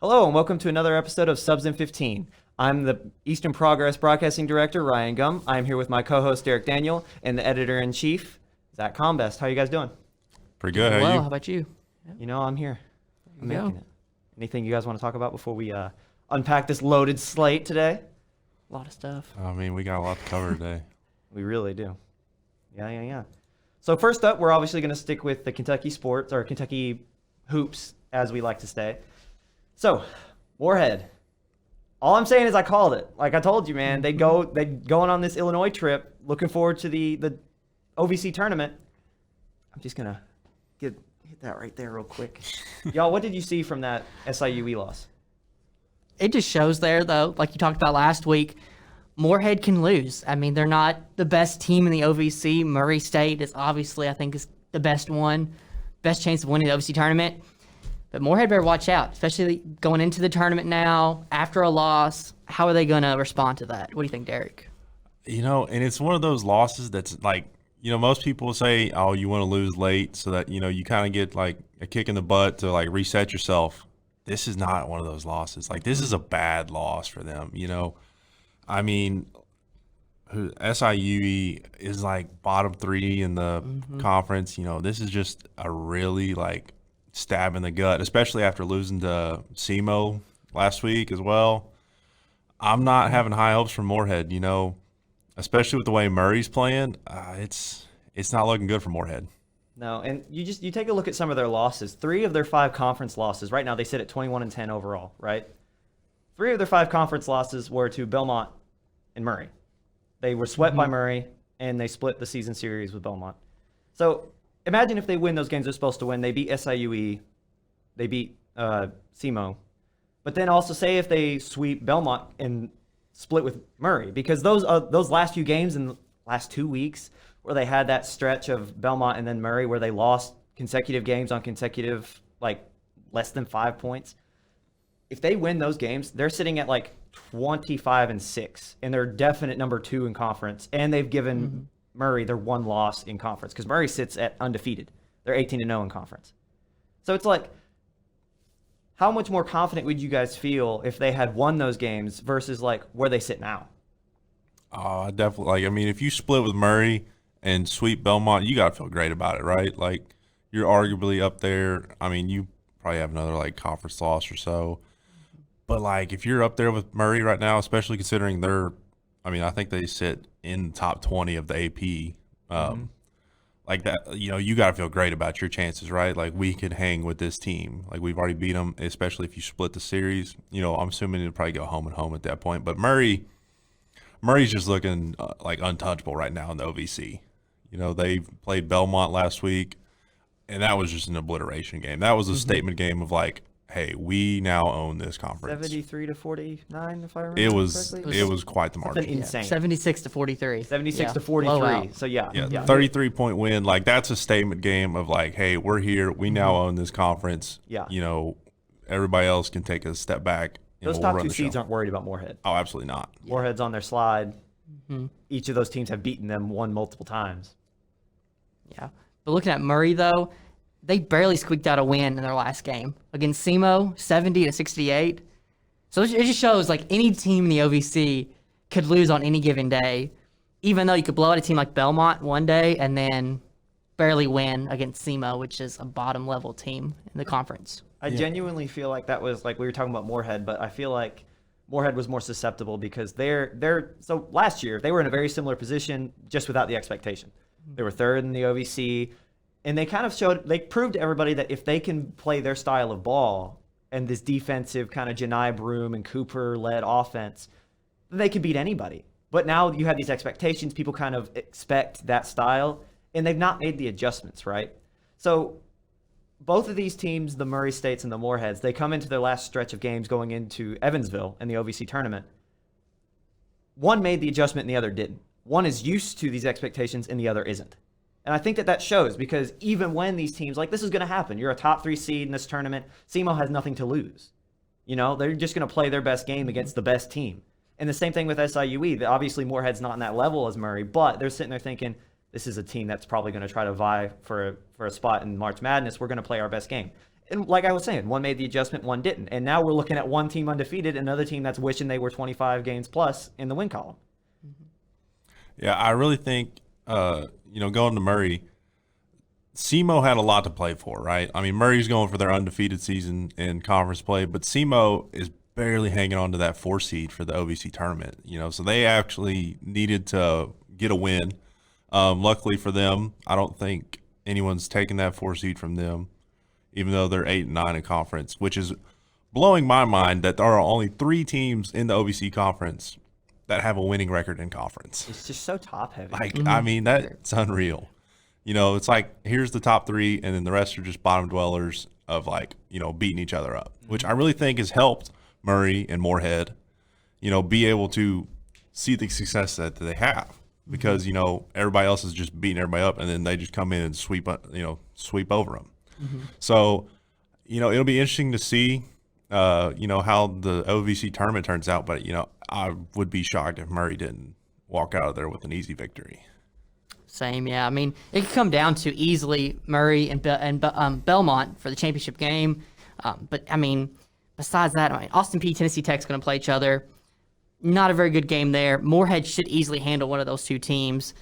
Hello and welcome to another episode of Subs in 15. I'm the Eastern Progress Broadcasting Director, Ryan Gumm. I'm here with my co-host, Derek Daniel, and the Editor-in-Chief, Zach Combest. How are you guys doing? Pretty good. Well, How how about you? You know, I'm here. I'm There you making go. it. Anything you guys want to talk about before we unpack this loaded slate today? A lot of stuff. I mean, we got a lot to cover today. We really do. Yeah. So first up, we're obviously going to stick with the Kentucky sports, or Kentucky hoops, as we like to say. So, Moorhead. All I'm saying is I called it. Like I told you, man, they going on this Illinois trip. Looking forward to the OVC tournament. I'm just gonna hit that right there real quick. Y'all, what did you see from that SIUE loss? It just shows there, though, like you talked about last week, Moorhead can lose. I mean, they're not the best team in the OVC. Murray State is obviously, I think, is the best one, best chance of winning the OVC tournament. But Moorhead better watch out, especially going into the tournament now, after a loss. How are they going to respond to that? What do you think, Derek? You know, and it's one of those losses that's like, you know, most people say, oh, you want to lose late so that, you know, you kind of get like a kick in the butt to like reset yourself. This is not one of those losses. Like, this is a bad loss for them, you know. I mean, SIUE is like bottom three in the conference. You know, this is just a really like stab in the gut, especially after losing to SEMO last week as well. I'm not having high hopes for Moorhead, you know, especially with the way Murray's playing. It's not looking good for Moorhead. No, and you take a look at some of their losses. 3 of their 5 conference losses, right now they sit at 21-10 overall, right? 3 of their 5 conference losses were to Belmont and Murray. They were swept by Murray, and they split the season series with Belmont. So imagine if they win those games they're supposed to win. They beat SIUE, they beat SEMO. But then also say if they sweep Belmont and split with Murray, because those last few games in the last 2 weeks where they had that stretch of Belmont and then Murray where they lost consecutive games on consecutive, like, less than 5 points. If they win those games, they're sitting at like 25-6, and they're definite number 2 in conference. And they've given Murray their 1 loss in conference because Murray sits at undefeated. They're 18-0 in conference. So it's like, how much more confident would you guys feel if they had won those games versus like where they sit now? Oh, definitely. Like, I mean, if you split with Murray and sweep Belmont, you got to feel great about it, right? Like, you're arguably up there. I mean, you probably have another like conference loss or so. But like, if you're up there with Murray right now, especially considering I think they sit in the top 20 of the AP. Like that, you know, you got to feel great about your chances, right? Like, we could hang with this team. Like, we've already beat them, especially if you split the series. You know, I'm assuming it'll probably go home and home at that point. But Murray's just looking like untouchable right now in the OVC. You know, they played Belmont last week, and that was just an obliteration game. That was a statement game of like, hey, we now own this conference. 73-49, if I remember correctly. It was quite the margin. Something insane. 76-43. 76-43. Blowout. So yeah. 33-point win. Like, that's a statement game of like, hey, we're here. We now own this conference. Yeah. You know, everybody else can take a step back. Those top 2 seeds aren't worried about Moorhead. Oh, absolutely not. Moorhead's on their slide. Each of those teams have beaten them multiple times. Yeah. But looking at Murray, though, they barely squeaked out a win in their last game against SEMO, 70-68. So it just shows like any team in the OVC could lose on any given day, even though you could blow out a team like Belmont one day and then barely win against SEMO, which is a bottom level team in the conference. I genuinely feel like that was like, we were talking about Moorhead, but I feel like Moorhead was more susceptible because so last year they were in a very similar position just without the expectation. They were 3rd in the OVC. And they kind of they proved to everybody that if they can play their style of ball and this defensive kind of Janai Broom and Cooper-led offense, they can beat anybody. But now you have these expectations. People kind of expect that style, and they've not made the adjustments, right? So both of these teams, the Murray States and the Moorheads, they come into their last stretch of games going into Evansville in the OVC tournament. One made the adjustment and the other didn't. One is used to these expectations and the other isn't. And I think that shows because even when these teams, like, this is going to happen. You're a top 3 seed in this tournament. SEMO has nothing to lose. You know, they're just going to play their best game against the best team. And the same thing with SIUE. Obviously, Moorhead's not on that level as Murray, but they're sitting there thinking, this is a team that's probably going to try to vie for a spot in March Madness. We're going to play our best game. And like I was saying, one made the adjustment, one didn't. And now we're looking at one team undefeated, another team that's wishing they were 25 games plus in the win column. Yeah, I really think, going to Murray, SEMO had a lot to play for, right? I mean, Murray's going for their undefeated season in conference play, but SEMO is barely hanging on to that 4 seed for the OVC tournament, so they actually needed to get a win. Luckily for them, I don't think anyone's taken that 4 seed from them, even though they're 8-9 in conference, which is blowing my mind that there are only 3 teams in the OVC conference that have a winning record in conference. It's just so top heavy. I mean, that's unreal. It's like, here's the top 3, and then the rest are just bottom dwellers of beating each other up, which I really think has helped Murray and Moorhead, be able to see the success that they have, because, everybody else is just beating everybody up, and then they just come in and sweep over them. So, it'll be interesting to see, how the OVC tournament turns out, but, I would be shocked if Murray didn't walk out of there with an easy victory. Same, yeah. I mean, it could come down to easily Murray and Belmont for the championship game. But, I mean, besides that, Austin Peay, Tennessee Tech's going to play each other. Not a very good game there. Moorhead should easily handle one of those 2 teams.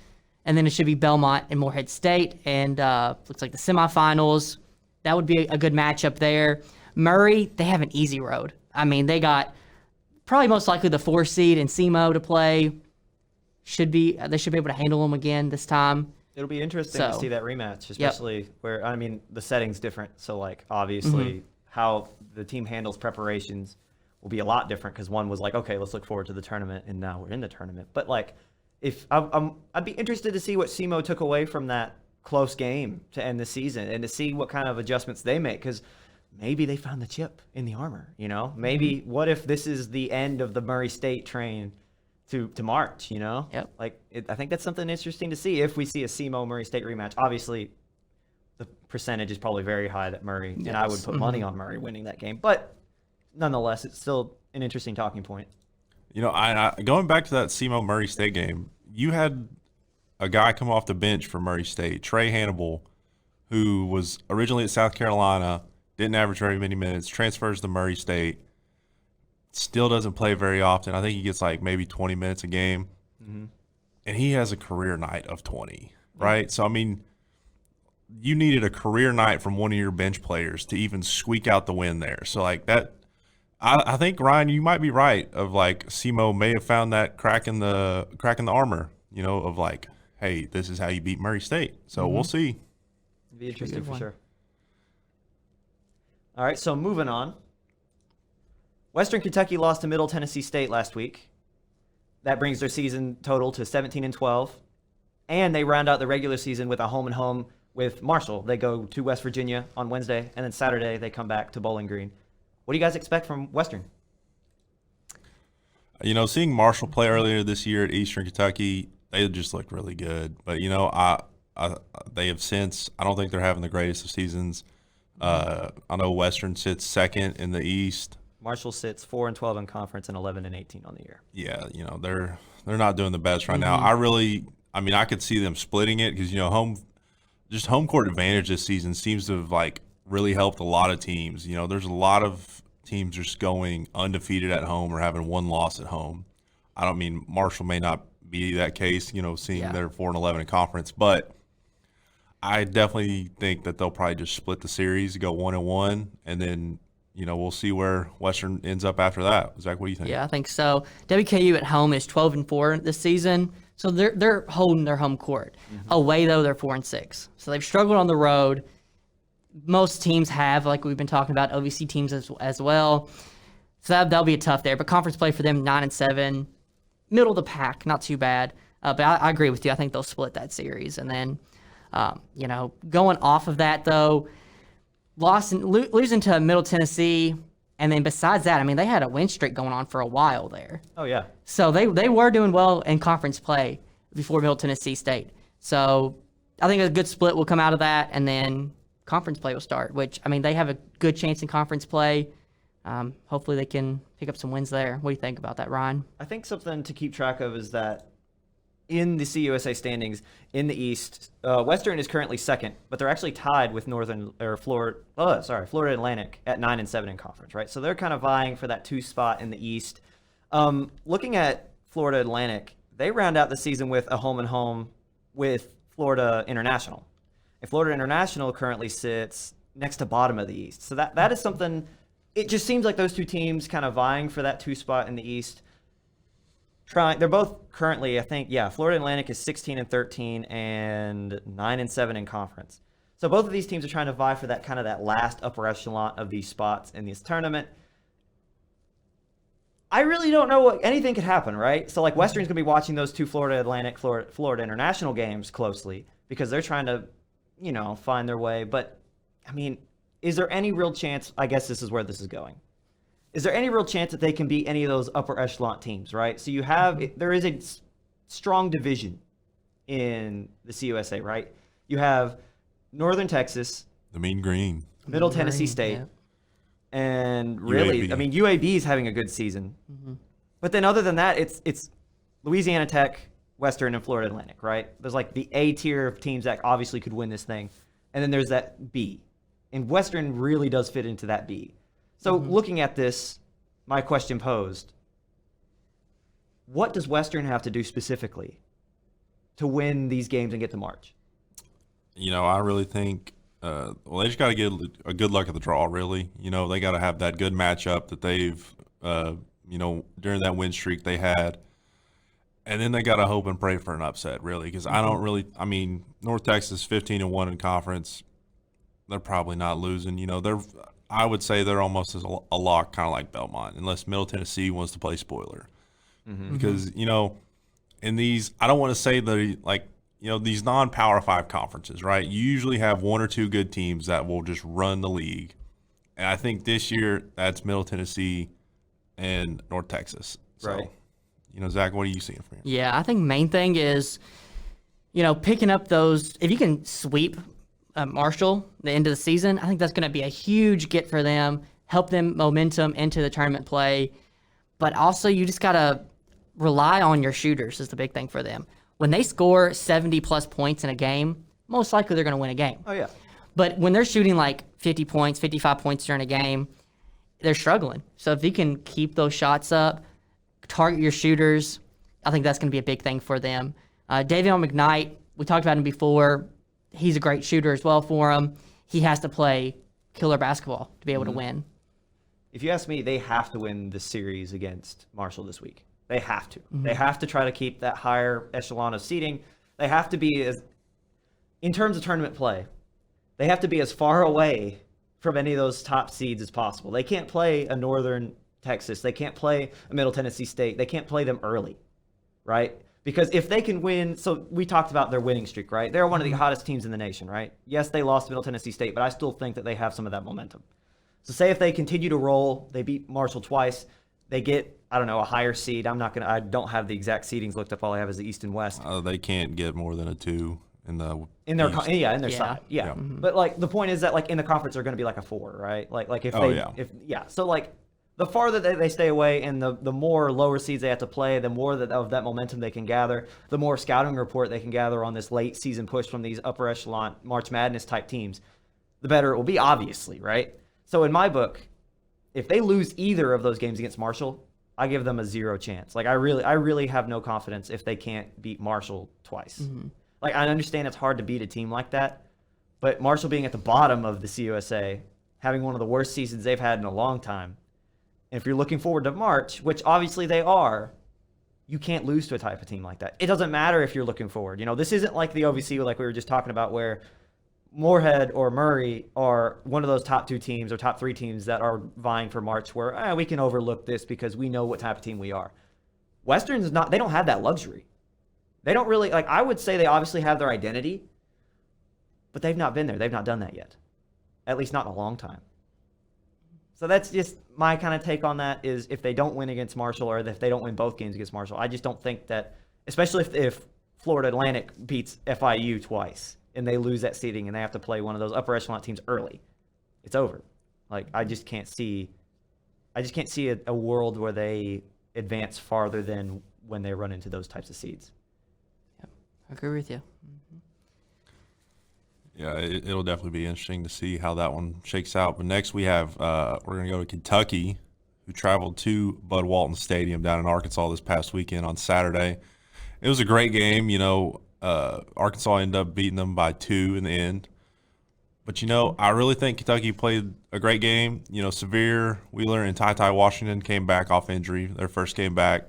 And then it should be Belmont and Moorhead State. And looks like the semifinals. That would be a good matchup there. Murray, they have an easy road. I mean, they got probably most likely the 4 seed in SEMO to play. They should be able to handle them again this time. It'll be interesting to see that rematch, especially where, the setting's different. So, obviously, how the team handles preparations will be a lot different, because one was like, okay, let's look forward to the tournament, and now we're in the tournament. But, if I'd be interested to see what SEMO took away from that close game to end the season, and to see what kind of adjustments they make, because maybe they found the chip in the armor, Maybe what if this is the end of the Murray State train to March, Yep. I think that's something interesting to see if we see a SEMO Murray State rematch. Obviously, the percentage is probably very high that Murray, and I would put money on Murray winning that game. But nonetheless, it's still an interesting talking point. I going back to that SEMO Murray State game, you had a guy come off the bench for Murray State, Trey Hannibal, who was originally at South Carolina, didn't average very many minutes, transfers to Murray State, still doesn't play very often. I think he gets maybe 20 minutes a game. And he has a career night of 20, right? So, you needed a career night from one of your bench players to even squeak out the win there. So, that, I think, Ryan, you might be right of, SEMO may have found that crack in the armor, of, hey, this is how you beat Murray State. So, we'll see. It'd be interesting for sure. All right, so moving on. Western Kentucky lost to Middle Tennessee State last week. That brings their season total to 17-12. And they round out the regular season with a home-and-home with Marshall. They go to West Virginia on Wednesday, and then Saturday they come back to Bowling Green. What do you guys expect from Western? Seeing Marshall play earlier this year at Eastern Kentucky, they just looked really good. But, they have since, I don't think they're having the greatest of seasons. I know Western sits second in the East. Marshall sits 4-12 in conference and 11-18 on the year. Yeah, they're not doing the best right now. I could see them splitting it, because home court advantage this season seems to have really helped a lot of teams. There's a lot of teams just going undefeated at home or having one loss at home. Marshall may not be that case, seeing they're 4-11 in conference, but I definitely think that they'll probably just split the series, go 1-1, and then we'll see where Western ends up after that. Zach, what do you think? Yeah, I think so. WKU at home is 12-4 this season, so they're holding their home court. Away though, they're 4-6. So they've struggled on the road. Most teams have, like we've been talking about, OVC teams as well. So that'll be a tough there. But conference play for them, 9-7, middle of the pack, not too bad. But I agree with you. I think they'll split that series, and then going off of that though. Losing to Middle Tennessee, and then besides that, they had a win streak going on for a while there. Oh, yeah. So they were doing well in conference play before Middle Tennessee State. So I think a good split will come out of that, and then conference play will start, which, they have a good chance in conference play. Hopefully they can pick up some wins there. What do you think about that, Ryan? I think something to keep track of is that in the CUSA standings in the East, Western is currently second, but they're actually tied with Florida Atlantic at 9-7 in conference, right? So they're kind of vying for that 2 spot in the East. Looking at Florida Atlantic, they round out the season with a home and home with Florida International. And Florida International currently sits next to bottom of the East. So that is something. It just seems like those two teams kind of vying for that 2 spot in the East. They're both currently, I think, Florida Atlantic is 16-13 and 9-7 in conference. So both of these teams are trying to vie for that kind of that last upper echelon of these spots in this tournament. I really don't know anything could happen, right? So like Western's going to be watching those 2 Florida Atlantic, Florida International games closely because they're trying to, find their way. But I mean, is there any real chance? I guess this is where this is going. Is there any real chance that they can beat any of those upper echelon teams, right? So there is a strong division in the CUSA, right? You have Northern Texas, The Mean Green, Middle Tennessee State, yeah. and really, UAB. I mean, UAB is having a good season. Mm-hmm. But then other than that, it's Louisiana Tech, Western, and Florida Atlantic, right? There's like the A tier of teams that obviously could win this thing. And then there's that B. And Western really does fit into that B. So looking at this, my question posed, what does Western have to do specifically to win these games and get to March? I really think, they just got to get a good luck at the draw, really. They got to have that good matchup that they've, during that win streak they had. And then they got to hope and pray for an upset, really, because North Texas 15-1 in conference. They're probably not losing. I would say they're almost as a lock, kind of like Belmont, unless Middle Tennessee wants to play spoiler. Because, in these, I don't want to say these non-Power 5 conferences, right? You usually have 1 or 2 good teams that will just run the league. And I think this year that's Middle Tennessee and North Texas. So, Right. Zach, what are you seeing from here? Yeah, I think main thing is, picking up those. If you can sweep Marshall the end of the season, I think that's going to be a huge get for them, help them momentum into the tournament play. But also, you just got to rely on your shooters is the big thing for them. When they score 70-plus points in a game, most likely they're going to win a game. Oh, yeah. But when they're shooting like 50 points, 55 points during a game, they're struggling. So if you can keep those shots up, target your shooters, I think that's going to be a big thing for them. Davion McKnight, we talked about him before. He's a great shooter as well for him. He has to play killer basketball to be able to win. If you ask me, they have to win the series against Marshall this week. They have to. They have to try to keep that higher echelon of seeding. They have to be, in terms of tournament play, they have to be as far away from any of those top seeds as possible. They can't play a Northern Texas. They can't play a Middle Tennessee State. They can't play them early, right? Because if they can win, so we talked about their winning streak, right? They're one of the hottest teams in the nation, right? Yes, they lost to Middle Tennessee State, but I still think that they have some of that momentum. So say if they continue to roll, they beat Marshall twice, they get, a higher seed. I don't have the exact seedings looked up. All I have is the East and West. They can't get more than a 2 in the In their, East. in their Yeah. side. Yeah. Yeah. But the point is that in the conference, they're going to be like a 4, right? Like if So the farther they stay away and the more lower seeds they have to play, the more of that momentum they can gather, the more scouting report they can gather on this late season push from these upper echelon March Madness type teams, the better it will be, obviously, right? So in my book, if they lose either of those games against Marshall, I give them a 0 chance. I really have no confidence if they can't beat Marshall twice. I understand it's hard to beat a team like that, but Marshall being at the bottom of the CUSA, having one of the worst seasons they've had in a long time, and if you're looking forward to March, which obviously they are, you can't lose to a type of team like that. It doesn't matter if you're looking forward. This isn't like the OVC like we were just talking about where Moorhead or Murray are one of those top 2 teams or top 3 teams that are vying for March where we can overlook this because we know what type of team we are. Western's not, they don't have that luxury. They don't really, I would say they obviously have their identity, but they've not been there. They've not done that yet. At least not in a long time. So that's just my kind of take on that is if they don't win against Marshall or if they don't win both games against Marshall, I just don't think that, especially if Florida Atlantic beats FIU twice and they lose that seeding and they have to play one of those upper echelon teams early, it's over. I just can't see a world where they advance farther than when they run into those types of seeds. I agree with you. Yeah, it'll definitely be interesting to see how that one shakes out. But next we have we're going to go to Kentucky, who traveled to Bud Walton Stadium down in Arkansas this past weekend on Saturday. It was a great game. Arkansas ended up beating them by 2 in the end. But, I really think Kentucky played a great game. Severe, Wheeler, and Ty Washington came back off injury, their first game back.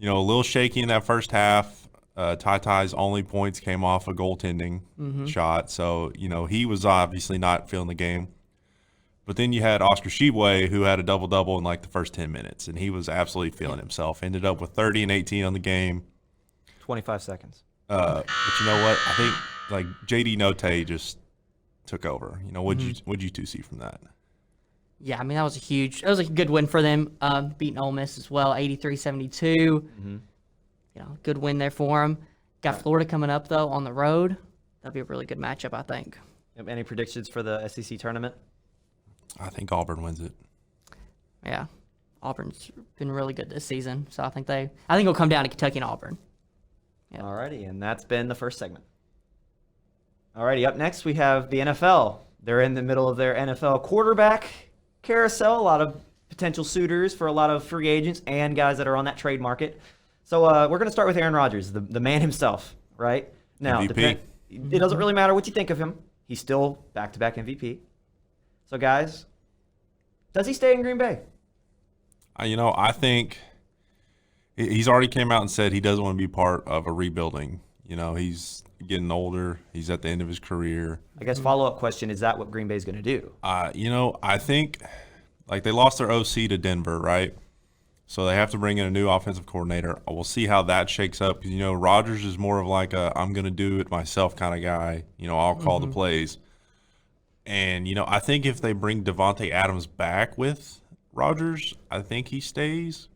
A little shaky in that first half. Ty's only points came off a goaltending shot. So, he was obviously not feeling the game. But then you had Oscar Sheboy, who had a double-double in like the first 10 minutes, and he was absolutely feeling himself. Ended up with 30 and 18 on the game. 25 seconds. But you know what? I think like JD Notte just took over. What'd you two see from that? Yeah, I mean, that was a good win for them, beating Ole Miss as well, 83-72. Good win there for them. Got Florida coming up, though, on the road. That'll be a really good matchup, I think. Any predictions for the SEC tournament? I think Auburn wins it. Yeah, Auburn's been really good this season, so I think it'll come down to Kentucky and Auburn. Yeah. Alrighty, and that's been the first segment. Alrighty, up next we have the NFL. They're in the middle of their NFL quarterback carousel. A lot of potential suitors for a lot of free agents and guys that are on that trade market. So we're going to start with Aaron Rodgers, the man himself, right? Now, MVP. It doesn't really matter what you think of him. He's still back-to-back MVP. So, guys, does he stay in Green Bay? I think he's already came out and said he doesn't want to be part of a rebuilding. He's getting older. He's at the end of his career. I guess follow-up question, is that what Green Bay's going to do? I think like they lost their OC to Denver, right? So they have to bring in a new offensive coordinator. We'll see how that shakes up because, Rodgers is more of like a I'm going to do it myself kind of guy. I'll call the plays. And, I think if they bring Devontae Adams back with Rodgers, I think he stays.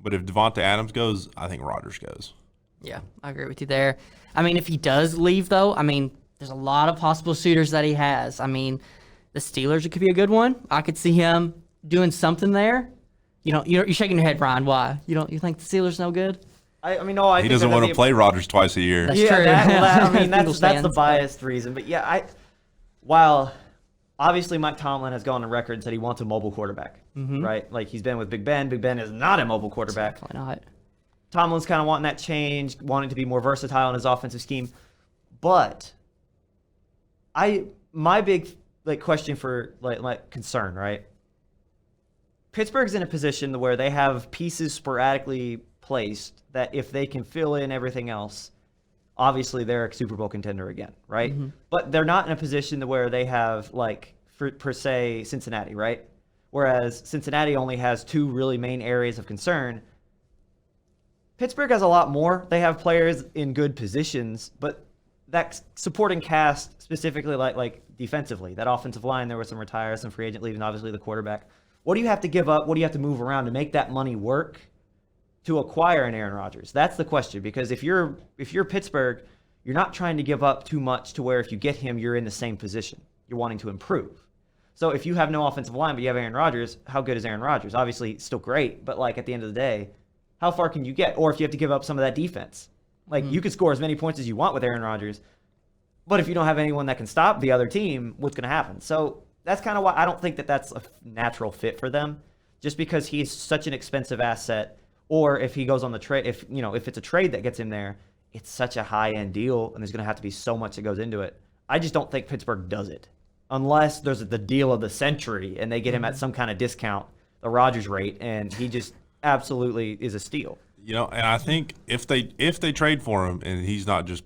But if Devontae Adams goes, I think Rodgers goes. Yeah, I agree with you there. I mean, if he does leave, though, there's a lot of possible suitors that he has. The Steelers, it could be a good one. I could see him doing something there. You're shaking your head, Ryan. Why? You think the Steelers no good? No. He doesn't want to play Rodgers twice a year. That's true. That's the biased reason. But yeah, while obviously Mike Tomlin has gone on record and said he wants a mobile quarterback, right? Like he's been with Big Ben. Big Ben is not a mobile quarterback. Definitely not. Tomlin's kind of wanting that change, wanting to be more versatile in his offensive scheme. But my big question for concern, right? Pittsburgh's in a position where they have pieces sporadically placed that if they can fill in everything else, obviously they're a Super Bowl contender again, right? But they're not in a position to where they have per se Cincinnati, right? Whereas Cincinnati only has 2 really main areas of concern. Pittsburgh has a lot more. They have players in good positions, but that supporting cast specifically like defensively, that offensive line, there were some retires, some free agent leaving, obviously the quarterback. What do you have to give up? What do you have to move around to make that money work to acquire an Aaron Rodgers? That's the question, because if you're Pittsburgh, you're not trying to give up too much to where if you get him, you're in the same position. You're wanting to improve. So if you have no offensive line, but you have Aaron Rodgers, how good is Aaron Rodgers? Obviously, still great, but at the end of the day, how far can you get? Or if you have to give up some of that defense. You could score as many points as you want with Aaron Rodgers, but if you don't have anyone that can stop the other team, what's going to happen? So that's kind of why I don't think that that's a natural fit for them, just because he's such an expensive asset. Or if he goes on the trade, if it's a trade that gets him there, it's such a high-end deal, and there's going to have to be so much that goes into it. I just don't think Pittsburgh does it, unless there's the deal of the century and they get him at some kind of discount, the Rodgers rate, and he just absolutely is a steal. And I think if they trade for him and he's not just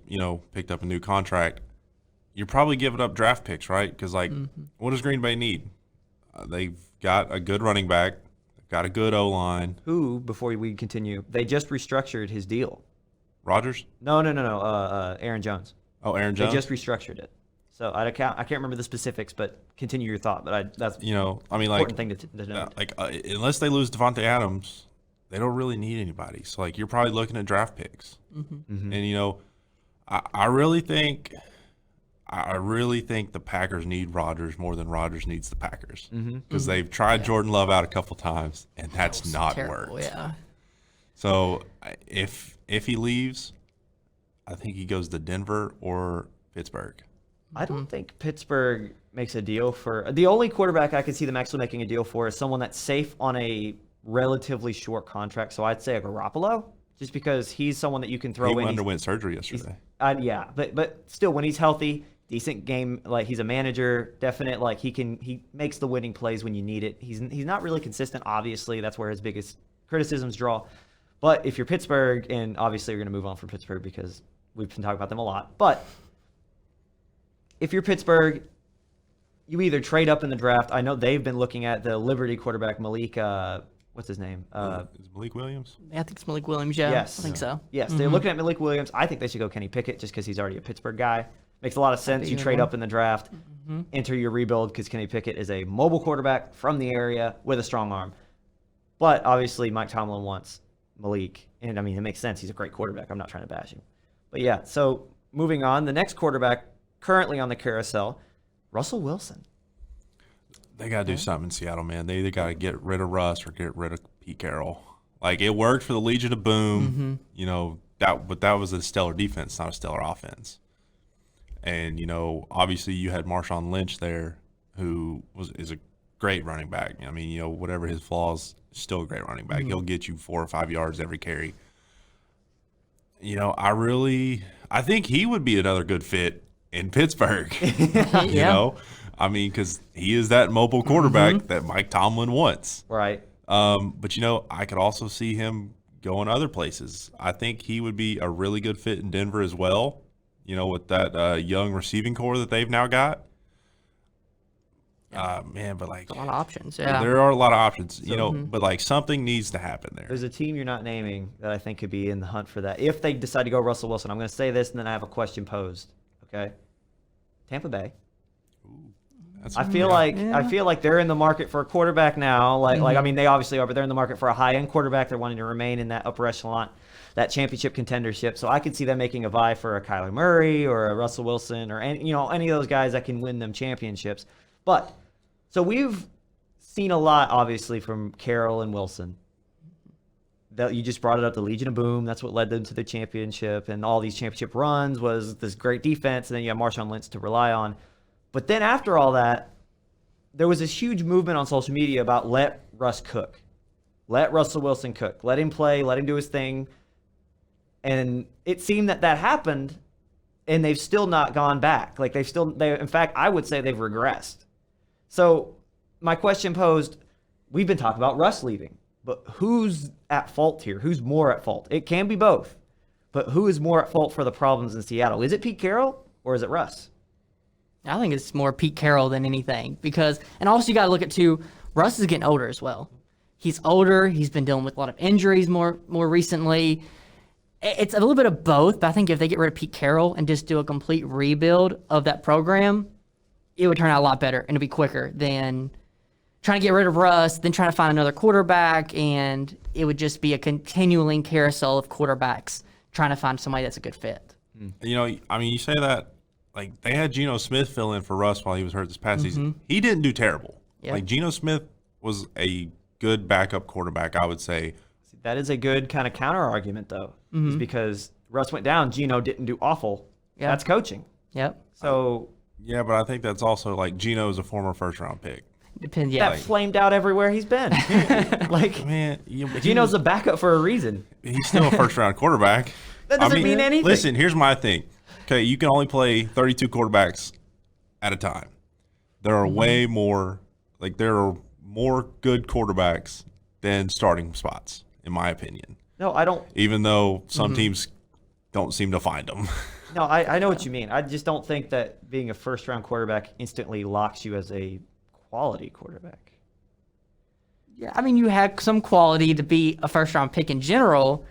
picked up a new contract, you're probably giving up draft picks, right? Because what does Green Bay need? They've got a good running back, they've got a good O-line. Who, before we continue, they just restructured his deal. Rodgers? No. Aaron Jones. Oh, Aaron Jones. They just restructured it. So I can't remember the specifics, but continue your thought. But that's important thing to know. Unless they lose Devontae Adams, they don't really need anybody. So you're probably looking at draft picks. And I really think the Packers need Rodgers more than Rodgers needs the Packers, because they've tried Jordan Love out a couple times and that's not terrible, worked. Yeah. So if he leaves, I think he goes to Denver or Pittsburgh. I don't think Pittsburgh makes a deal for the only quarterback I can see them actually making a deal for is someone that's safe on a relatively short contract. So I'd say a Garoppolo, just because he's someone that you can throw He in. underwent surgery yesterday. Yeah, but still, when he's healthy, decent game. Like he's a manager, definite. Like he makes the winning plays when you need it. He's not really consistent. Obviously, that's where his biggest criticisms draw. But if you're Pittsburgh, and obviously you're going to move on from Pittsburgh because we've been talking about them a lot, but if you're Pittsburgh, you either trade up in the draft. I know they've been looking at the Liberty quarterback, Malik, what's his name? Is Malik Williams? I think it's Malik Williams, yeah. Yes. I think so. Yes, they're looking at Malik Williams. I think they should go Kenny Pickett just because he's already a Pittsburgh guy. Makes a lot of sense. You trade up in the draft, enter your rebuild because Kenny Pickett is a mobile quarterback from the area with a strong arm. But obviously Mike Tomlin wants Malik. And, I mean, it makes sense. He's a great quarterback. I'm not trying to bash him. But, yeah, so moving on. The next quarterback currently on the carousel, Russell Wilson. They got to do something in Seattle, man. They either got to get rid of Russ or get rid of Pete Carroll. Like, it worked for the Legion of Boom, you know, but that was a stellar defense, not a stellar offense. And, you know, obviously you had Marshawn Lynch there, who is a great running back. I mean, you know, whatever his flaws, still a great running back. He'll get you 4 or 5 yards every carry. You know, I think he would be another good fit in Pittsburgh. You know, I mean, because he is that mobile quarterback that Mike Tomlin wants. Right. But, you know, I could also see him going other places. I think he would be a really good fit in Denver as well, you know, with that young receiving core that they've now got. Man, but like A lot of options, yeah. there are a lot of options, you know, but like something needs to happen there. There's a team you're not naming that I think could be in the hunt for that. If they decide to go Russell Wilson, I'm going to say this, and then I have a question posed. Okay, Tampa Bay. I feel like they're in the market for a quarterback now. Like I mean, they obviously are, but they're in the market for a high-end quarterback. They're wanting to remain in that upper echelon, that championship contendership. So I could see them making a vie for a Kyler Murray or a Russell Wilson or any of those guys that can win them championships. But so we've seen a lot, obviously, from Carroll and Wilson. That you just brought it up, the Legion of Boom. That's what led them to the championship, and all these championship runs was this great defense, and then you have Marshawn Lynch to rely on. But then after all that, there was this huge movement on social media about let Russ cook. Let Russell Wilson cook. Let him play. Let him do his thing. And it seemed that happened, and they've still not gone back. Like in fact, I would say they've regressed. So my question posed, we've been talking about Russ leaving, but who's at fault here? Who's more at fault? It can be both, but who is more at fault for the problems in Seattle? Is it Pete Carroll or is it Russ? I think it's more Pete Carroll than anything because, and also you got to look at too, Russ is getting older as well. He's older. He's been dealing with a lot of injuries more recently. It's a little bit of both, but I think if they get rid of Pete Carroll and just do a complete rebuild of that program, it would turn out a lot better and it'd be quicker than trying to get rid of Russ, then trying to find another quarterback, and it would just be a continuing carousel of quarterbacks trying to find somebody that's a good fit. You know, I mean, you say that, like, they had Geno Smith fill in for Russ while he was hurt this past season. He didn't do terrible. Yep. Like, Geno Smith was a good backup quarterback, I would say. That is a good kind of counter argument, though, is because Russ went down, Geno didn't do awful. Yeah. That's coaching. Yep. So Yeah, but I think that's also, like, Geno's a former first-round pick. Depends. Yeah. that flamed out everywhere he's been. Like, Man, Geno's a backup for a reason. he's still a first-round quarterback. That doesn't mean anything. Listen, here's my thing. Okay, you can only play 32 quarterbacks at a time. There are way more, like, there are more good quarterbacks than starting spots, in my opinion. No, I don't. Even though some teams don't seem to find them. No, I know what you mean. I just don't think that being a first-round quarterback instantly locks you as a quality quarterback. Yeah, I mean, you have some quality to be a first-round pick in general,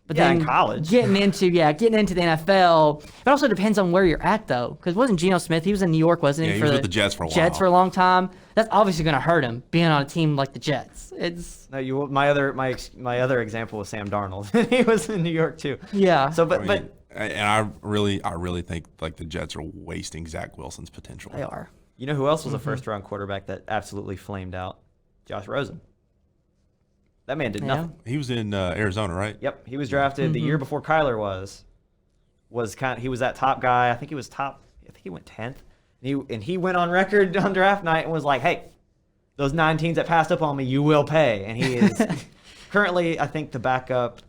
but Yeah, then in college. getting into the NFL, it also depends on where you're at, though. Because wasn't Geno Smith? He was in New York, wasn't he? Yeah, he was with the Jets for a while. Jets for a long time. That's obviously going to hurt him being on a team like the Jets. It's No, my other example was Sam Darnold. He was in New York too. yeah. So, I mean, but and I really think, like, the Jets are wasting Zach Wilson's potential. they are. you know who else was a first-round quarterback that absolutely flamed out? Josh Rosen. That man did Yeah. nothing. He was in Arizona, right? Yep, he was drafted the year before Kyler was. he was that top guy. I think he was top. I think he went 10th. And he went on record on draft night and was like, "Hey, those 9 teams that passed up on me, you will pay." And he is currently, I think, the backup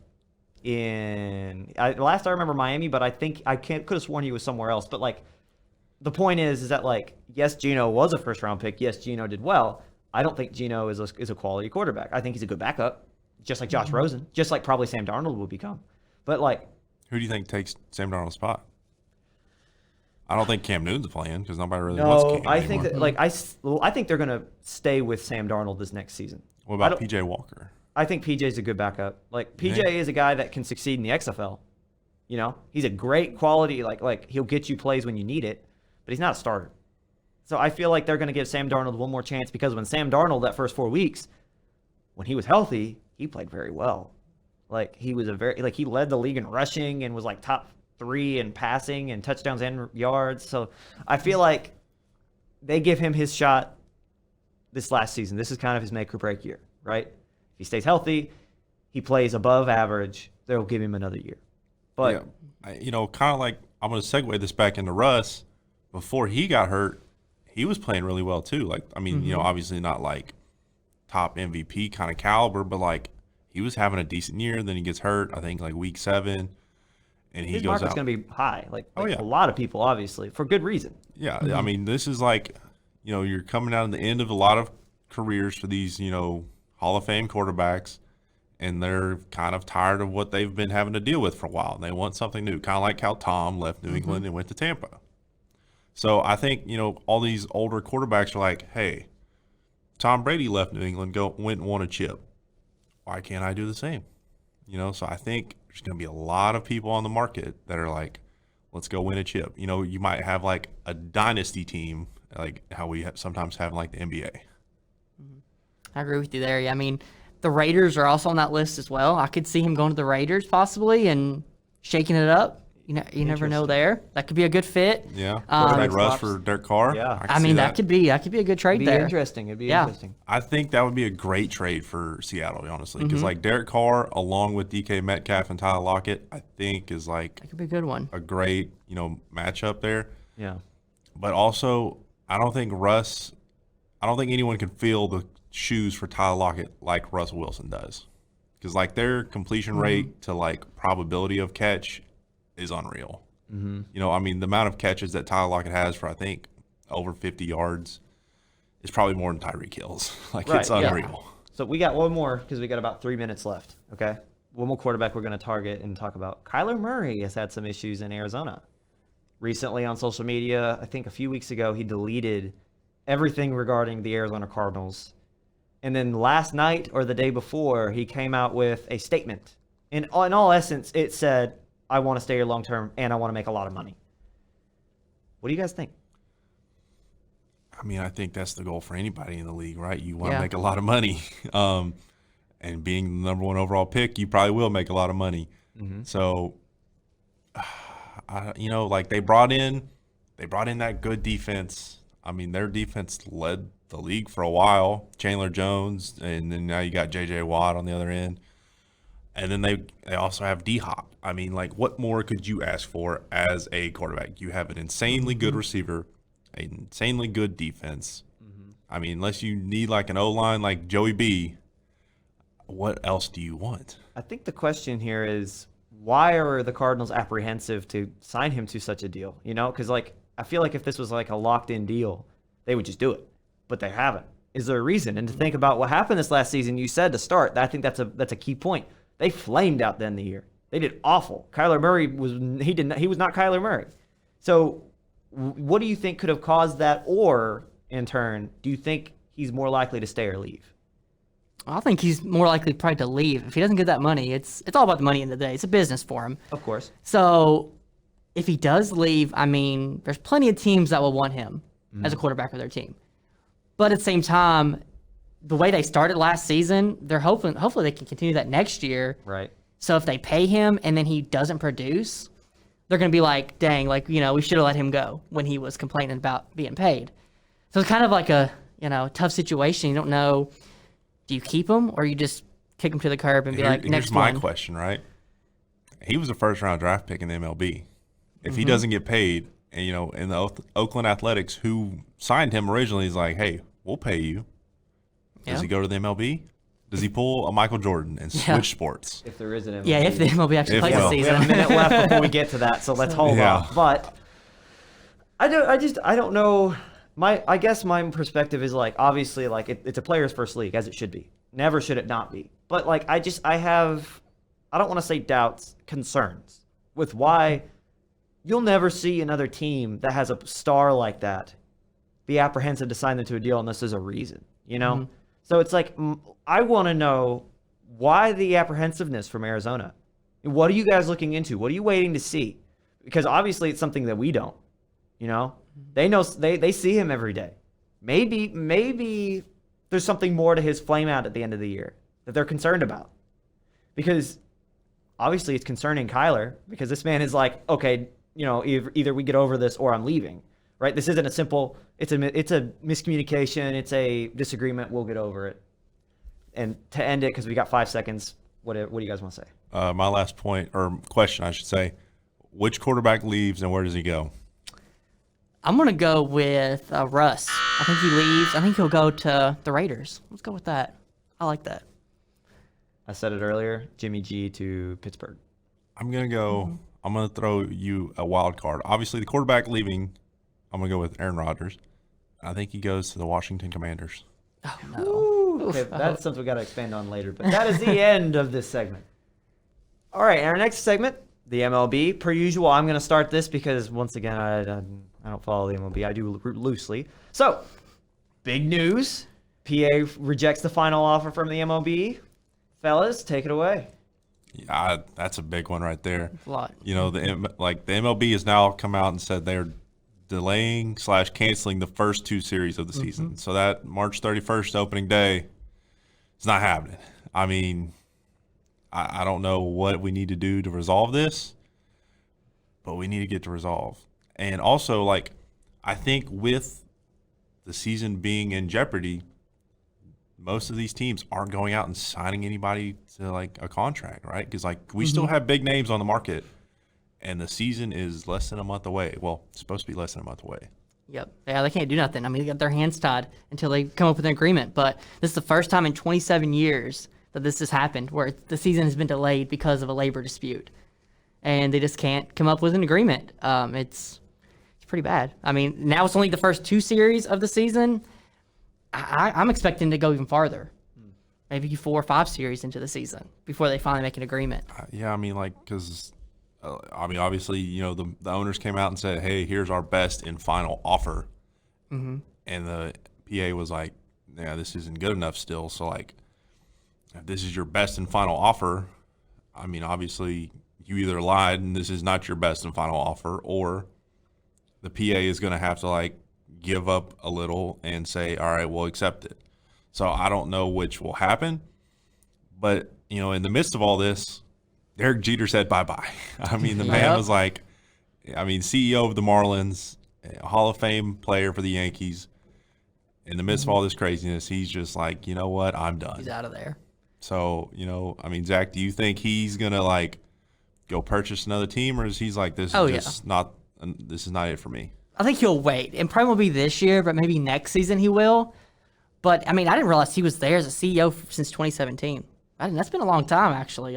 last I remember Miami, but I think could have sworn he was somewhere else. But like, the point is that like, yes, Geno was a first round pick. Yes, Geno did well. I don't think Geno is a quality quarterback. I think he's a good backup, just like Josh Rosen, just like probably Sam Darnold will become. But like, who do you think takes Sam Darnold's spot? I don't think Cam Newton's playing because nobody really wants Cam I anymore. think that like I think they're gonna stay with Sam Darnold this next season. What about PJ Walker? I think PJ's a good backup. Like PJ is a guy that can succeed in the XFL. You know, he's a great quality. Like he'll get you plays when you need it, but he's not a starter. So I feel like they're going to give Sam Darnold one more chance because when Sam Darnold that first 4 weeks, when he was healthy, he played very well. Like he led the league in rushing and was like top 3 in passing and touchdowns and yards. So I feel like they give him his shot this last season. This is kind of his make or break year, right? If he stays healthy, he plays above average, they'll give him another year. But kind of like I'm going to segue this back into Russ. Before he got hurt, he was playing really well too. Like, I mean, obviously not like top MVP kind of caliber, but like he was having a decent year. Then he gets hurt, I think like week 7, and his goes market's out. going to be high. Like a lot of people, obviously, for good reason. Yeah, I mean, this is like, you're coming out at the end of a lot of careers for these, Hall of Fame quarterbacks, and they're kind of tired of what they've been having to deal with for a while. They want something new, kind of like how Tom left New England and went to Tampa. So I think, all these older quarterbacks are like, hey, Tom Brady left New England, went and won a chip. Why can't I do the same? So I think there's going to be a lot of people on the market that are like, let's go win a chip. You might have like a dynasty team, like how we sometimes have in like the NBA. I agree with you there. Yeah, I mean, the Raiders are also on that list as well. I could see him going to the Raiders possibly and shaking it up. You never know there. That could be a good fit. Yeah. Trade Russ for Derek Carr. Yeah. I mean, that could be a good trade It'd be there. interesting. It'd be interesting. I think that would be a great trade for Seattle, honestly, because like Derek Carr, along with DK Metcalf and Tyler Lockett, I think is like That could be a good one. a great matchup there. Yeah. But also, I don't think anyone can fill the shoes for Tyler Lockett like Russell Wilson does, because like their completion rate to like probability of catch is unreal. I mean, the amount of catches that Tyler Lockett has for I think over 50 yards is probably more than Tyreek Hill's. Like Right, it's yeah. unreal. So we got one more because we got about 3 minutes left. Okay. One more quarterback we're going to target and talk about. Kyler Murray has had some issues in Arizona. Recently on social media, I think a few weeks ago, he deleted everything regarding the Arizona Cardinals. And then last night or the day before, he came out with a statement. In all essence, it said, I want to stay here long term and I want to make a lot of money. What do you guys think? I mean, I think that's the goal for anybody in the league, right? You want to make a lot of money. And being the number 1 overall pick, you probably will make a lot of money. So, like they brought in that good defense. I mean, their defense led the league for a while. Chandler Jones, and then now you got J.J. Watt on the other end. And then they also have D-Hop. I mean, like, what more could you ask for as a quarterback? You have an insanely good receiver, an insanely good defense. I mean, unless you need like an O-line like Joey B, what else do you want? I think the question here is, why are the Cardinals apprehensive to sign him to such a deal? Because like I feel like if this was like a locked-in deal, they would just do it, but they haven't. Is there a reason? And to think about what happened this last season, you said to start, I think that's a key point. They flamed out then the year. They did awful. Kyler Murray was not Kyler Murray. So what do you think could have caused that? Or in turn, do you think he's more likely to stay or leave? I think he's more likely probably to leave. If he doesn't get that money, it's all about the money in the day. It's a business for him. Of course. So if he does leave, I mean, there's plenty of teams that will want him as a quarterback of their team. But at the same time, the way they started last season, they're hopefully they can continue that next year. Right. So if they pay him and then he doesn't produce, they're going to be like, dang, like, we should have let him go when he was complaining about being paid. So it's kind of like a, tough situation. You don't know, do you keep him or you just kick him to the curb and be like, next here's my one? question, right? He was a first-round draft pick in the MLB. If he doesn't get paid, and and the Oakland Athletics, who signed him originally, is like, hey, we'll pay you. Does he go to the MLB? Does he pull a Michael Jordan and switch sports? If there is an MLB. Yeah, if the MLB actually plays the We season. have a minute left before we get to that, so let's hold off. But I don't know. I guess my perspective is like, obviously, like it's a player's first league, as it should be. Never should it not be. But like I don't want to say doubts, concerns with why you'll never see another team that has a star like that be apprehensive to sign them to a deal unless there's a reason, So it's like, I want to know why the apprehensiveness from Arizona. What are you guys looking into? What are you waiting to see? Because obviously it's something that we don't, They know, they see him every day. Maybe there's something more to his flame out at the end of the year that they're concerned about. Because obviously it's concerning Kyler, because this man is like, okay, either we get over this or I'm leaving, right? This isn't a simple, it's a miscommunication, it's a disagreement, we'll get over it. And to end it, because we got 5 seconds, what do you guys want to say? My last point, or question, I should say, which quarterback leaves and where does he go? I'm going to go with Russ. I think he leaves. I think he'll go to the Raiders. Let's go with that. I like that. I said it earlier, Jimmy G to Pittsburgh. I'm going to go, I'm going to throw you a wild card. Obviously, the quarterback leaving, I'm going to go with Aaron Rodgers. I think he goes to the Washington Commanders. Oh, no. Ooh, okay, that's something we got to expand on later. But that is the end of this segment. All right, our next segment, the MLB. Per usual, I'm going to start this because, once again, I don't follow the MLB. I do loosely. So, big news. PA rejects the final offer from the MLB. Fellas, take it away. Yeah, that's a big one right there. A lot. The MLB has now come out and said they're delaying / canceling the first 2 series of the season. So that March 31st opening day is not happening. I mean, I don't know what we need to do to resolve this, but we need to get to resolve. And also, I think with the season being in jeopardy, most of these teams aren't going out and signing anybody to a contract, right? Because we still have big names on the market, and the season is less than a month away. Well, it's supposed to be less than a month away. Yep. Yeah, they can't do nothing. I mean, they got their hands tied until they come up with an agreement. But this is the first time in 27 years that this has happened, where the season has been delayed because of a labor dispute, and they just can't come up with an agreement. It's pretty bad. I mean, now it's only the first 2 series of the season. I'm expecting to go even farther, maybe 4 or 5 series into the season before they finally make an agreement. Yeah, I mean, because obviously, the owners came out and said, "Hey, here's our best and final offer," and the PA was like, "Yeah, this isn't good enough still." So, if this is your best and final offer, I mean, obviously, you either lied and this is not your best and final offer, or the PA is going to have to give up a little and say, all right, we'll accept it. So I don't know which will happen, but in the midst of all this, Derek Jeter said bye-bye. I mean, the man was CEO of the Marlins, a Hall of Fame player for the Yankees. In the midst of all this craziness, he's just like, you know what, I'm done. He's out of there. So, Zach, do you think he's going to go purchase another team, or is he's like, this is not it for me? I think he'll wait. And probably won't be this year, but maybe next season he will. But, I mean, I didn't realize he was there as a CEO since 2017. That's been a long time, actually.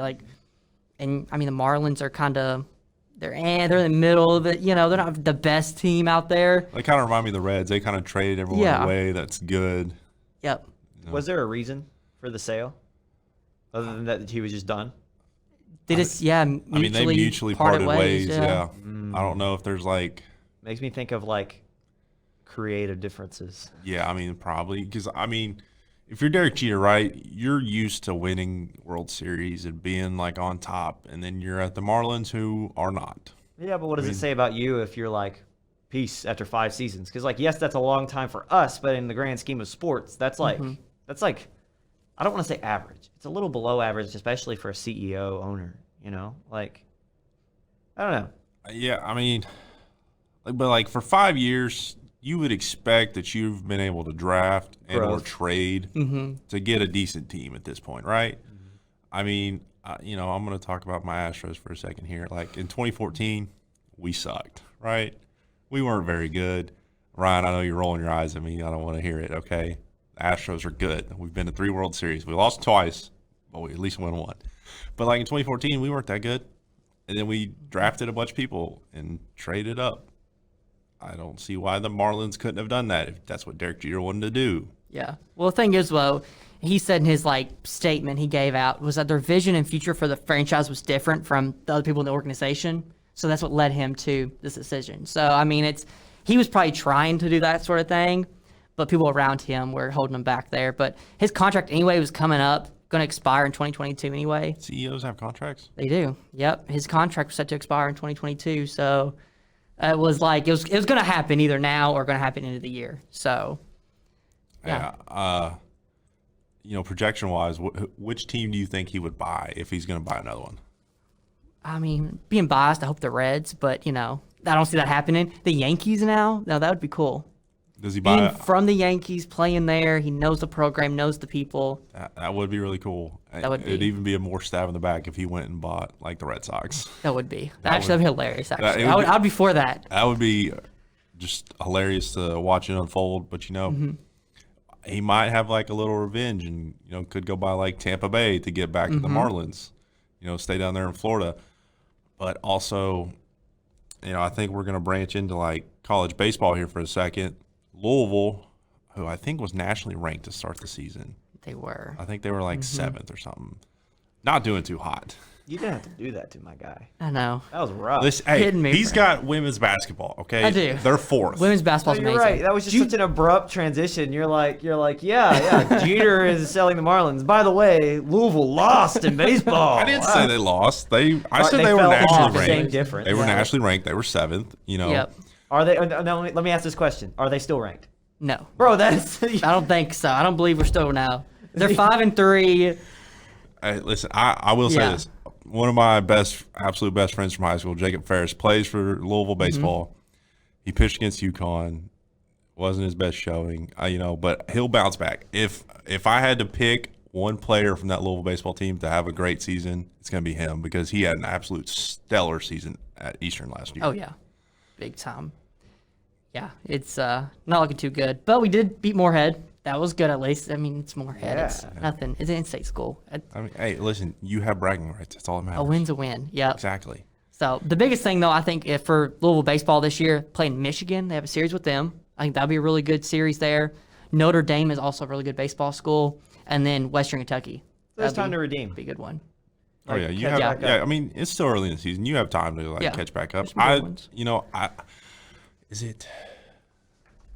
And, I mean, the Marlins are kind of – they're in the middle of it. They're not the best team out there. They kind of remind me of the Reds. They kind of traded everyone away that's good. Yep. Was there a reason for the sale other than that he was just done? They just, they mutually parted ways. Yeah. I don't know if there's Makes me think of creative differences. Yeah, I mean, probably. Because, if you're Derek Jeter, right, you're used to winning World Series and being on top, and then you're at the Marlins who are not. Yeah, but what does it say about you if you're peace after 5 seasons? Because yes, that's a long time for us, but in the grand scheme of sports, that's I don't want to say average. It's a little below average, especially for a CEO owner. I don't know. Yeah, I mean. But for 5 years, you would expect that you've been able to draft and or trade to get a decent team at this point, right? I mean, I'm going to talk about my Astros for a second here. In 2014, we sucked, right? We weren't very good. Ryan, I know you're rolling your eyes at me. I don't want to hear it, okay? The Astros are good. We've been to 3 World Series. We lost twice, but we at least won one. But like in 2014, we weren't that good. And then we drafted a bunch of people and traded up. I don't see why the Marlins couldn't have done that if that's what Derek Jeter wanted to do. Yeah. Well, the thing is, though, he said in his statement he gave out was that their vision and future for the franchise was different from the other people in the organization. So that's what led him to this decision. So I mean, he was probably trying to do that sort of thing, but people around him were holding him back there. But his contract anyway was coming up, going to expire in 2022 anyway. CEOs have contracts? They do. Yep. His contract was set to expire in 2022. So it was it was going to happen either now or going to happen into the year. So yeah. Projection-wise, which team do you think he would buy if he's going to buy another one? I mean, being biased, I hope the Reds, but I don't see that happening. The Yankees now, that would be cool. Does he buy Being from the Yankees, playing there, he knows the program, knows the people. That would be really cool. It'd even be a more stab in the back if he went and bought the Red Sox. That would be. That'd be hilarious. Actually, I'd be for that. That would be just hilarious to watch it unfold. But he might have a little revenge, and could go by Tampa Bay to get back to the Marlins. Stay down there in Florida. But also, I think we're going to branch into college baseball here for a second. Louisville, who I think was nationally ranked to start the season. They were. I think they were 7th or something. Not doing too hot. You didn't have to do that to my guy. I know. That was rough. Listen, he's got women's basketball, okay? I do. They're 4th. Women's basketball's you're amazing. right. That was just such an abrupt transition. You're like, yeah. Jeter is selling the Marlins. By the way, Louisville lost in baseball. I didn't say they lost. I said They they were fell nationally off. Same ranked. difference. They were Yeah. nationally ranked. They were 7th. Yep. Are they? No, let me ask this question. Are they still ranked? No. Bro, that's. I don't think so. I don't believe we're still now. They're 5-3. Hey, listen, I will say this. One of my absolute best friends from high school, Jacob Ferris, plays for Louisville baseball. He pitched against UConn. Wasn't his best showing, but he'll bounce back. If I had to pick one player from that Louisville baseball team to have a great season, it's going to be him because he had an absolute stellar season at Eastern last year. Oh, yeah. Big time. Yeah, it's not looking too good. But we did beat Moorhead. That was good at least. I mean, it's Moorhead. It's nothing. It's an in-state school. I mean, hey, listen, you have bragging rights. That's all that matters. A win's a win. Yep. Exactly. So the biggest thing, though, I think for Louisville baseball this year, playing Michigan, they have a series with them. I think that'll be a really good series there. Notre Dame is also a really good baseball school. And then Western Kentucky. There's time to redeem. Be a good one. Oh yeah, you have. I mean, it's still early in the season. You have time to catch back up. Is it?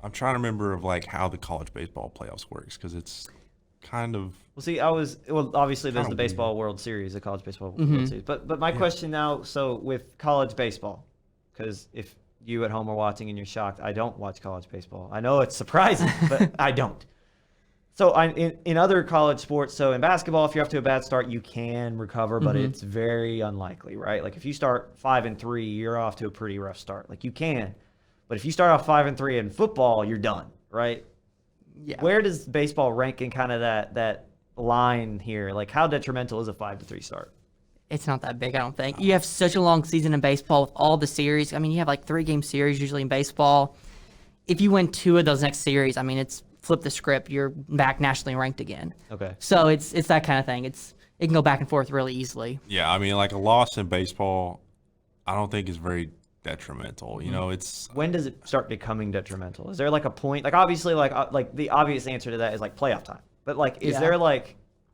I'm trying to remember of how the college baseball playoffs works because it's kind of. Well, see, obviously there's the weird. baseball World Series, the college baseball World Series. But my question now, so with college baseball, because if you at home are watching and you're shocked, I don't watch college baseball. I know it's surprising, but I don't. So in other college sports, so in basketball, if you're off to a bad start, you can recover, but it's very unlikely, right? If you start 5-3, you're off to a pretty rough start. You can, but if you start off 5-3 in football, you're done, right? Yeah. Where does baseball rank in kind of that line here? How detrimental is a 5-3 start? It's not that big, I don't think. You have such a long season in baseball with all the series. I mean, you have 3-game series usually in baseball. If you win 2 of those next series, I mean, it's flip the script. You're back nationally ranked again. Okay. So it's that kind of thing. It can go back and forth really easily. Yeah, I mean, a loss in baseball, I don't think is very detrimental. It's when does it start becoming detrimental? Is there a point? Obviously, the obvious answer to that is playoff time. But is there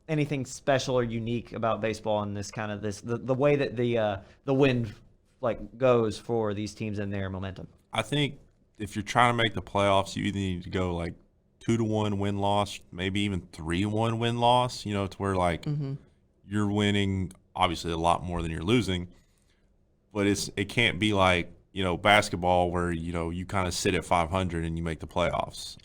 anything special or unique about baseball in this kind of the way that the wind goes for these teams and their momentum? I think if you're trying to make the playoffs, you either need to go 2-1 win-loss, maybe even 3-1 win-loss, to where you're winning obviously a lot more than you're losing, but it can't be basketball where you kind of sit at 500 and you make the playoffs.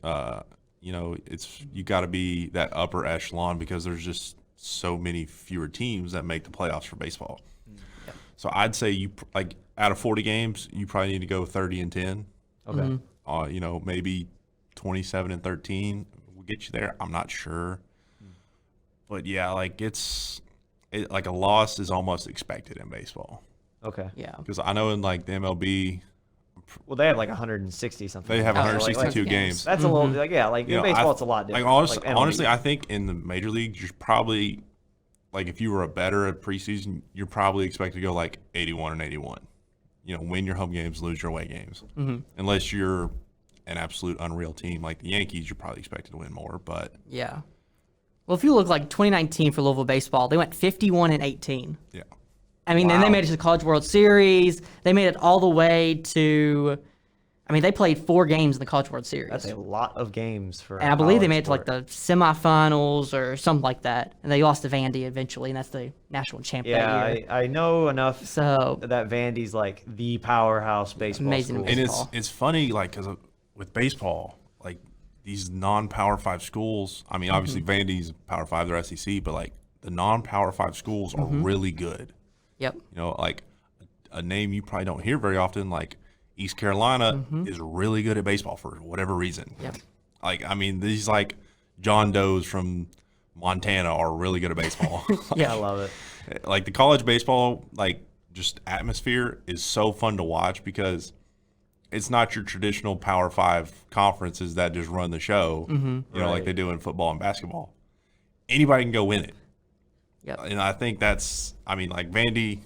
You got to be that upper echelon because there's just so many fewer teams that make the playoffs for baseball. Yeah. So I'd say you out of 40 games, you probably need to go 30-10. Okay. Maybe 27-13 will get you there. I'm not sure, but yeah, a loss is almost expected in baseball. Okay. Yeah. Because I know in like the MLB, Well, they have like 160 something. they have Oh, so, 162 like, games. That's a little, like, yeah, like You in know, baseball, it's a lot different. Like MLB. honestly, I think in the major leagues, you're probably like if you were a better at preseason, you're probably expected to go like 81 and 81. You know, win your home games, lose your away games. Unless you're an absolute unreal team like the Yankees, you're probably expected to win more. But Yeah. Well, if you look like 2019 for Louisville baseball, they went 51 and 18. yeah, I mean, then they Wow. made it to the College World Series. They made it all the way to. I mean, they played 4 games in the College World Series. That's a lot of games for. And I believe they college made it to like sport. the semifinals or something like that. And they lost to Vandy eventually, and that's the national champ Yeah, that year. I know enough So that Vandy's like the powerhouse baseball Amazing school. and baseball. it's funny like because with baseball, like these non-Power 5 schools. I mean, obviously Vandy's Power 5, they're SEC, but like the non-Power 5 schools are really good. yep. You know, like a name you probably don't hear very often, like East Carolina is really good at baseball for whatever reason. Yep. Like, I mean, these like John Does from Montana are really good at baseball. Yeah. I love it. Like the college baseball, like just atmosphere is so fun to watch because it's not your traditional Power 5 conferences that just run the show, you know, like Right. they do in football and basketball. Anybody can go win it. Yep. And I think that's, I mean, like Vandy,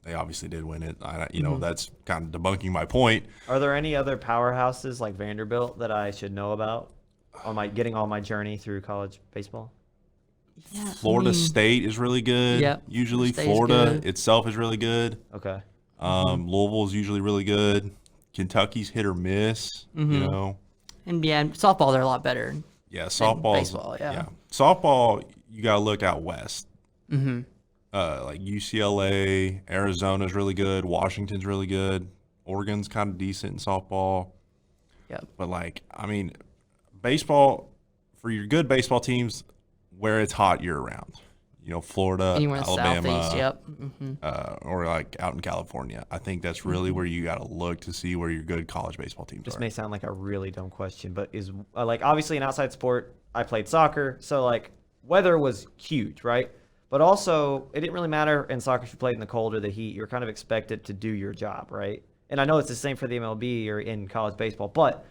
they obviously did win it. You know, that's kind of debunking my point. Are there any other powerhouses like Vanderbilt that I should know about on my getting on my journey through college baseball? Yeah, I Florida mean, State is really good. Yep. Usually State is Florida good. itself is really good. Okay. Louisville is usually really good. Kentucky's hit or miss, you know. And yeah, in softball they're a lot better. Yeah, softball. baseball, yeah. Softball, you got to look out west. Like UCLA, Arizona's really good. Washington's really good. Oregon's kind of decent in softball. Yep. But like, I mean, baseball for your good baseball teams, where it's hot year round. You know, Florida, Anywhere in the Alabama, southeast, yep. or like out in California. I think that's really where you got to look to see where your good college baseball teams This are. may sound like a really dumb question, but is like obviously an outside sport. I played soccer, so like weather was huge, right? But also it didn't really matter in soccer if you played in the cold or the heat. You're kind of expected to do your job, right? And I know it's the same for the MLB or in college baseball, but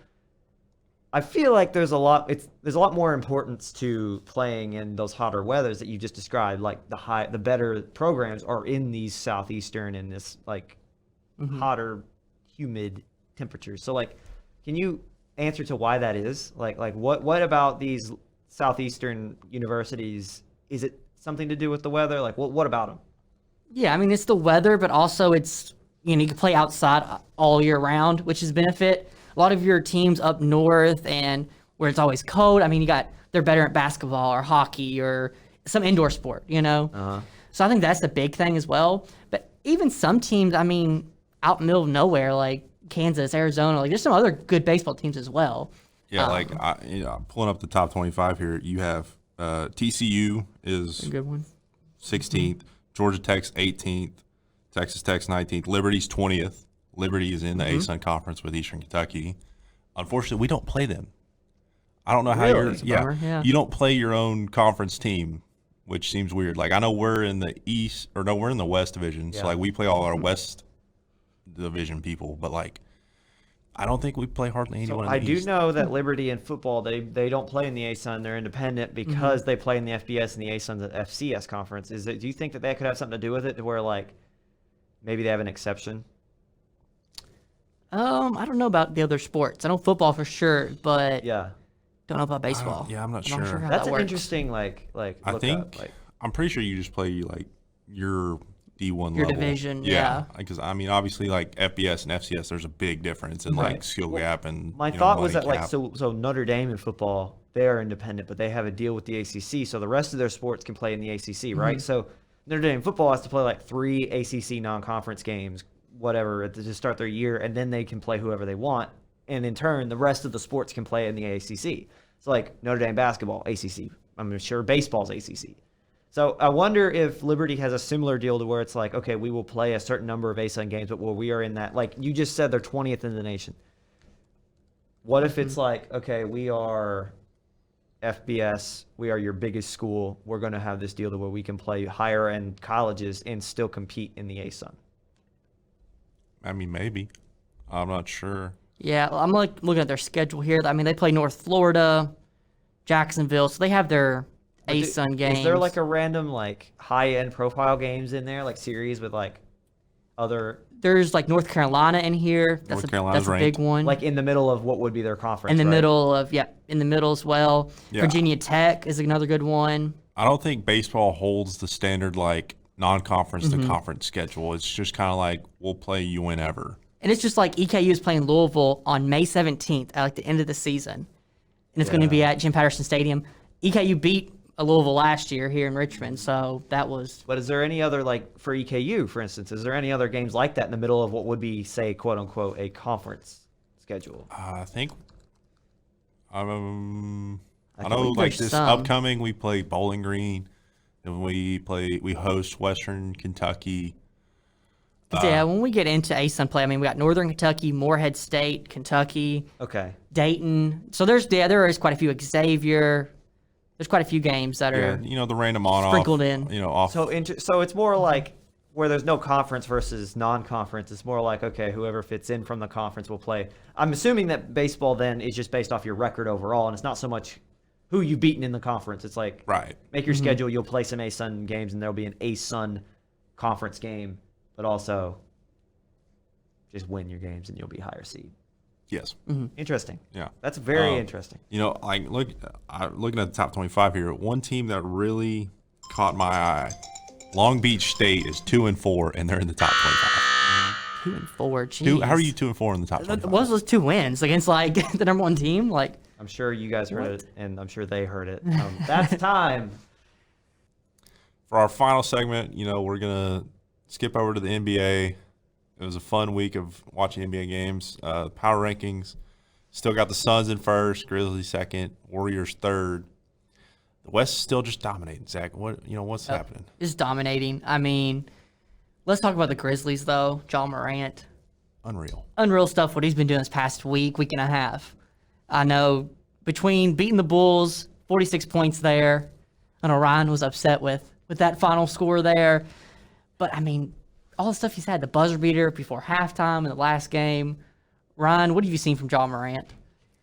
I feel like there's a lot more importance to playing in those hotter weathers that you just described. Like the better programs are in these southeastern and this like hotter, humid temperatures. So like, can you answer to why that is? Like what about these southeastern universities? Is it something to do with the weather? Like what about them? Yeah, I mean it's the weather, but also it's you can play outside all year round, which is benefit. A lot of your teams up north and where it's always cold. I mean, they're better at basketball or hockey or some indoor sport, you know. So I think that's the big thing as well. But even some teams, I mean, out in the middle of nowhere like Kansas, Arizona, like there's some other good baseball teams as well. Yeah, like pulling up the top 25 here, you have TCU is A good one. 16th, Georgia Tech's 18th, Texas Tech's 19th, Liberty's 20th. Liberty is in the ASUN conference with Eastern Kentucky. Unfortunately, we don't play them. I don't know how Really? you're. That's a Yeah, bummer, yeah. you don't play your own conference team, which seems weird. Like I know we're in the East, or no, we're in the West Division, so Yeah. like we play all our West Division people, but like I don't think we play hardly anyone. So in I the do East. know that Liberty in football they don't play in the ASUN. They're independent because they play in the FBS and the ASUN the FCS conference. Do you think that could have something to do with it, to where like maybe they have an exception? I don't know about the other sports. I know football for sure, but Yeah, don't know about baseball. yeah, I'm not I'm not sure. how that's that an works. interesting like. I look think up, like, I'm pretty sure you just play like your D1 Your level. division, yeah. Because I mean, obviously, like FBS and FCS, there's a big difference in like Right. skill gap and. my you know, thought was money that like cap. so Notre Dame in football they are independent, but they have a deal with the ACC, so the rest of their sports can play in the ACC, right? So Notre Dame football has to play like 3 ACC non-conference games, whatever, to start their year, and then they can play whoever they want, and in turn, the rest of the sports can play in the ACC. So like Notre Dame basketball, ACC. I'm sure baseball's ACC. So I wonder if Liberty has a similar deal to where it's like, okay, we will play a certain number of ASUN games, but where we are in that, like you just said, they're 20th in the nation. What if it's like, okay, we are FBS, we are your biggest school, we're going to have this deal to where we can play higher end colleges and still compete in the ASUN. I mean, maybe. I'm not sure. Yeah, I'm like looking at their schedule here. I mean, they play North Florida, Jacksonville, so they have their A-Sun games. Is there like a random like high-end profile games in there, like series with like other There's like North Carolina in here. That's North Carolina's that's a big ranked. one. like in the middle of what would be their conference? in the right? middle of in the middle as well. Yeah. Virginia Tech is another good one. I don't think baseball holds the standard like non-conference to conference schedule. It's just kind of like we'll play you whenever. And it's just like EKU is playing Louisville on May 17th at like the end of the season. And it's going to be at Jim Patterson Stadium. EKU beat Louisville last year here in Richmond, so that was... But is there any other, like, for EKU, for instance, is there any other games like that in the middle of what would be, say, quote-unquote, a conference schedule? I think I know think like there's this some. upcoming we play Bowling Green, and we host Western Kentucky. yeah, when we get into A-Sun play, I mean, we got Northern Kentucky, Morehead State, Kentucky, Okay. Dayton. So there is quite a few. Xavier. There's quite a few games that Yeah, are the random on sprinkled off, in. off. So it's more like where there's no conference versus non-conference. It's more like, okay, whoever fits in from the conference will play. I'm assuming that baseball then is just based off your record overall, and it's not so much who you've beaten in the conference. It's like, right. make your schedule, you'll play some A-Sun games, and there'll be an A-Sun conference game, but also just win your games and you'll be higher seed. Yes. Interesting. Yeah. That's very interesting. Like looking at the top 25 here, one team that really caught my eye, Long Beach State is 2-4, and they're in the top 25. 2-4. Jeez. How are you 2-4 in the top 25? What was those 2 wins against like the number 1 team? Like, I'm sure you guys heard it, and I'm sure they heard it. That's time. For our final segment, we're gonna skip over to the NBA. It was a fun week of watching NBA games. Power rankings, still got the Suns in first, Grizzlies second, Warriors third. The West is still just dominating. Zach, what's happening? is dominating. I mean, let's talk about the Grizzlies though. John Morant, unreal stuff. What he's been doing this past week and a half. I know between beating the Bulls, 46 points there. I know Ryan was upset with that final score there, but I mean, all the stuff he's had, the buzzer beater before halftime in the last game. Ryan, what have you seen from John Morant?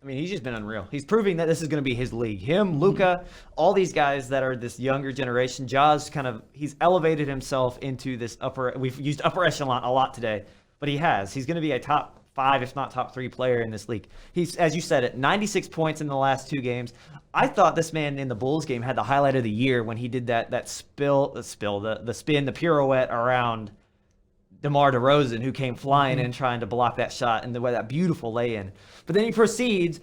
I mean, he's just been unreal. He's proving that this is going to be his league. Him, Luka, all these guys that are this younger generation. Ja's he's elevated himself into this we've used upper echelon a lot today, but he has. He's going to be a top 5, if not top 3 player in this league. He's, as you said it, 96 points in the last 2 games. I thought this man in the Bulls game had the highlight of the year when he did that spin, the pirouette around DeMar DeRozan, who came flying in trying to block that shot, and that beautiful lay-in. But then he proceeds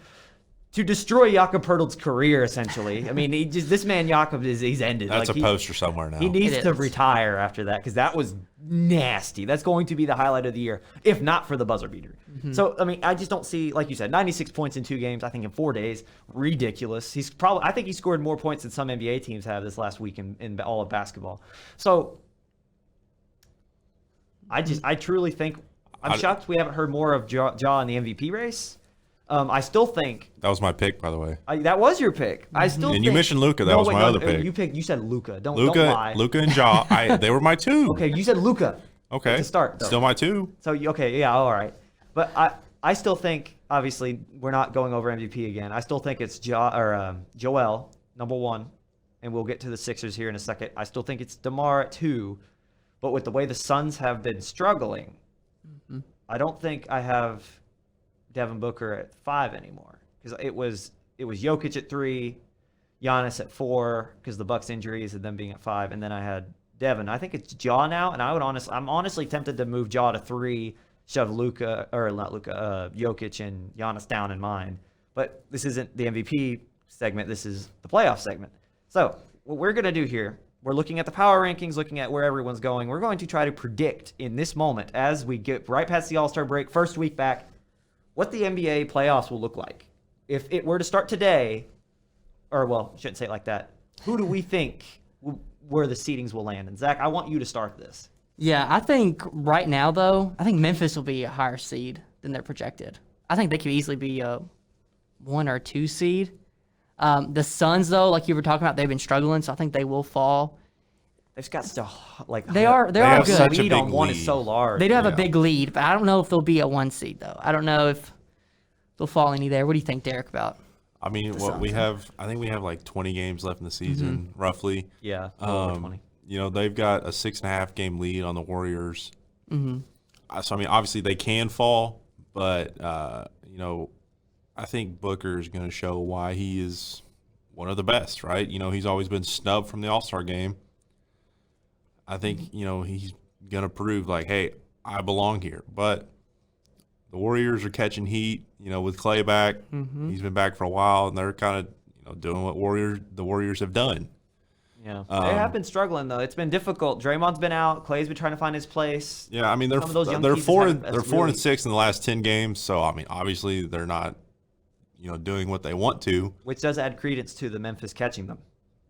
to destroy Jakob Poeltl's career, essentially. I mean, this man Jakob he's ended. That's a poster somewhere now. He needs to retire after that because that was nasty. That's going to be the highlight of the year, if not for the buzzer beater. So, I mean, I just don't see, like you said, 96 points in 2 games, I think in 4 days, ridiculous. I think he scored more points than some NBA teams have this last week in all of basketball. So, I truly think, I'm shocked we haven't heard more of Ja in the MVP race. I still think that was my pick, by the way. that was your pick. I still and you mentioned Luka. That was my other pick. You said Luka. Don't lie. Luka and Ja. They were my 2. Okay, you said Luka. Okay. To start, though. Still my 2. So yeah, all right. But I still think, obviously, we're not going over MVP again. I still think it's Joel number 1, and we'll get to the Sixers here in a second. I still think it's DeMar at 2, but with the way the Suns have been struggling, I don't think I have Devin Booker at 5 anymore, because it was Jokic at 3, Giannis at 4 because the Bucks injuries and them being at 5, and then I had Devin. I think it's Ja now, and I'm honestly tempted to move Ja to 3, shove Jokic and Giannis down in mine. But this isn't the MVP segment. This is the playoff segment. So what we're gonna do here, we're looking at the power rankings, looking at where everyone's going. We're going to try to predict in this moment as we get right past the All-Star break, first week back, what the NBA playoffs will look like. If it were to start today, or well, shouldn't say it like that, who do we think where the seedings will land? And Zach, I want you to start this. Yeah, I think right now, though, I think Memphis will be a higher seed than they're projected. I think they could easily be a 1 or 2 seed. The Suns, though, like you were talking about, they've been struggling, so I think they will fall. They've got still like They are have good. such a lead big on one is lead. so large. They do have a Yeah. big lead, but I don't know if they'll be a 1 seed though. I don't know if they'll fall any there. What do you think, Derek, about? I mean, what we have, I think we have like 20 games left in the season, roughly. Yeah, a little over 20. You know, they've got a 6.5 game lead on the Warriors. So I mean, obviously they can fall, but you know, I think Booker is going to show why he is one of the best, right? You know, he's always been snubbed from the All-Star game. I think, you know, he's going to prove like, hey, I belong here. But the Warriors are catching heat, you know, with Clay back. He's been back for a while, and they're kind of, you know, doing what the Warriors have done. Yeah, they have been struggling though. It's been difficult. Draymond's been out. Clay's been trying to find his place. Yeah, I mean they're Some of those young they're pieces four haven't- they're that's 4 really- and 6 in the last 10 games. So I mean, obviously they're not, you know, doing what they want to. Which does add credence to the Memphis catching them.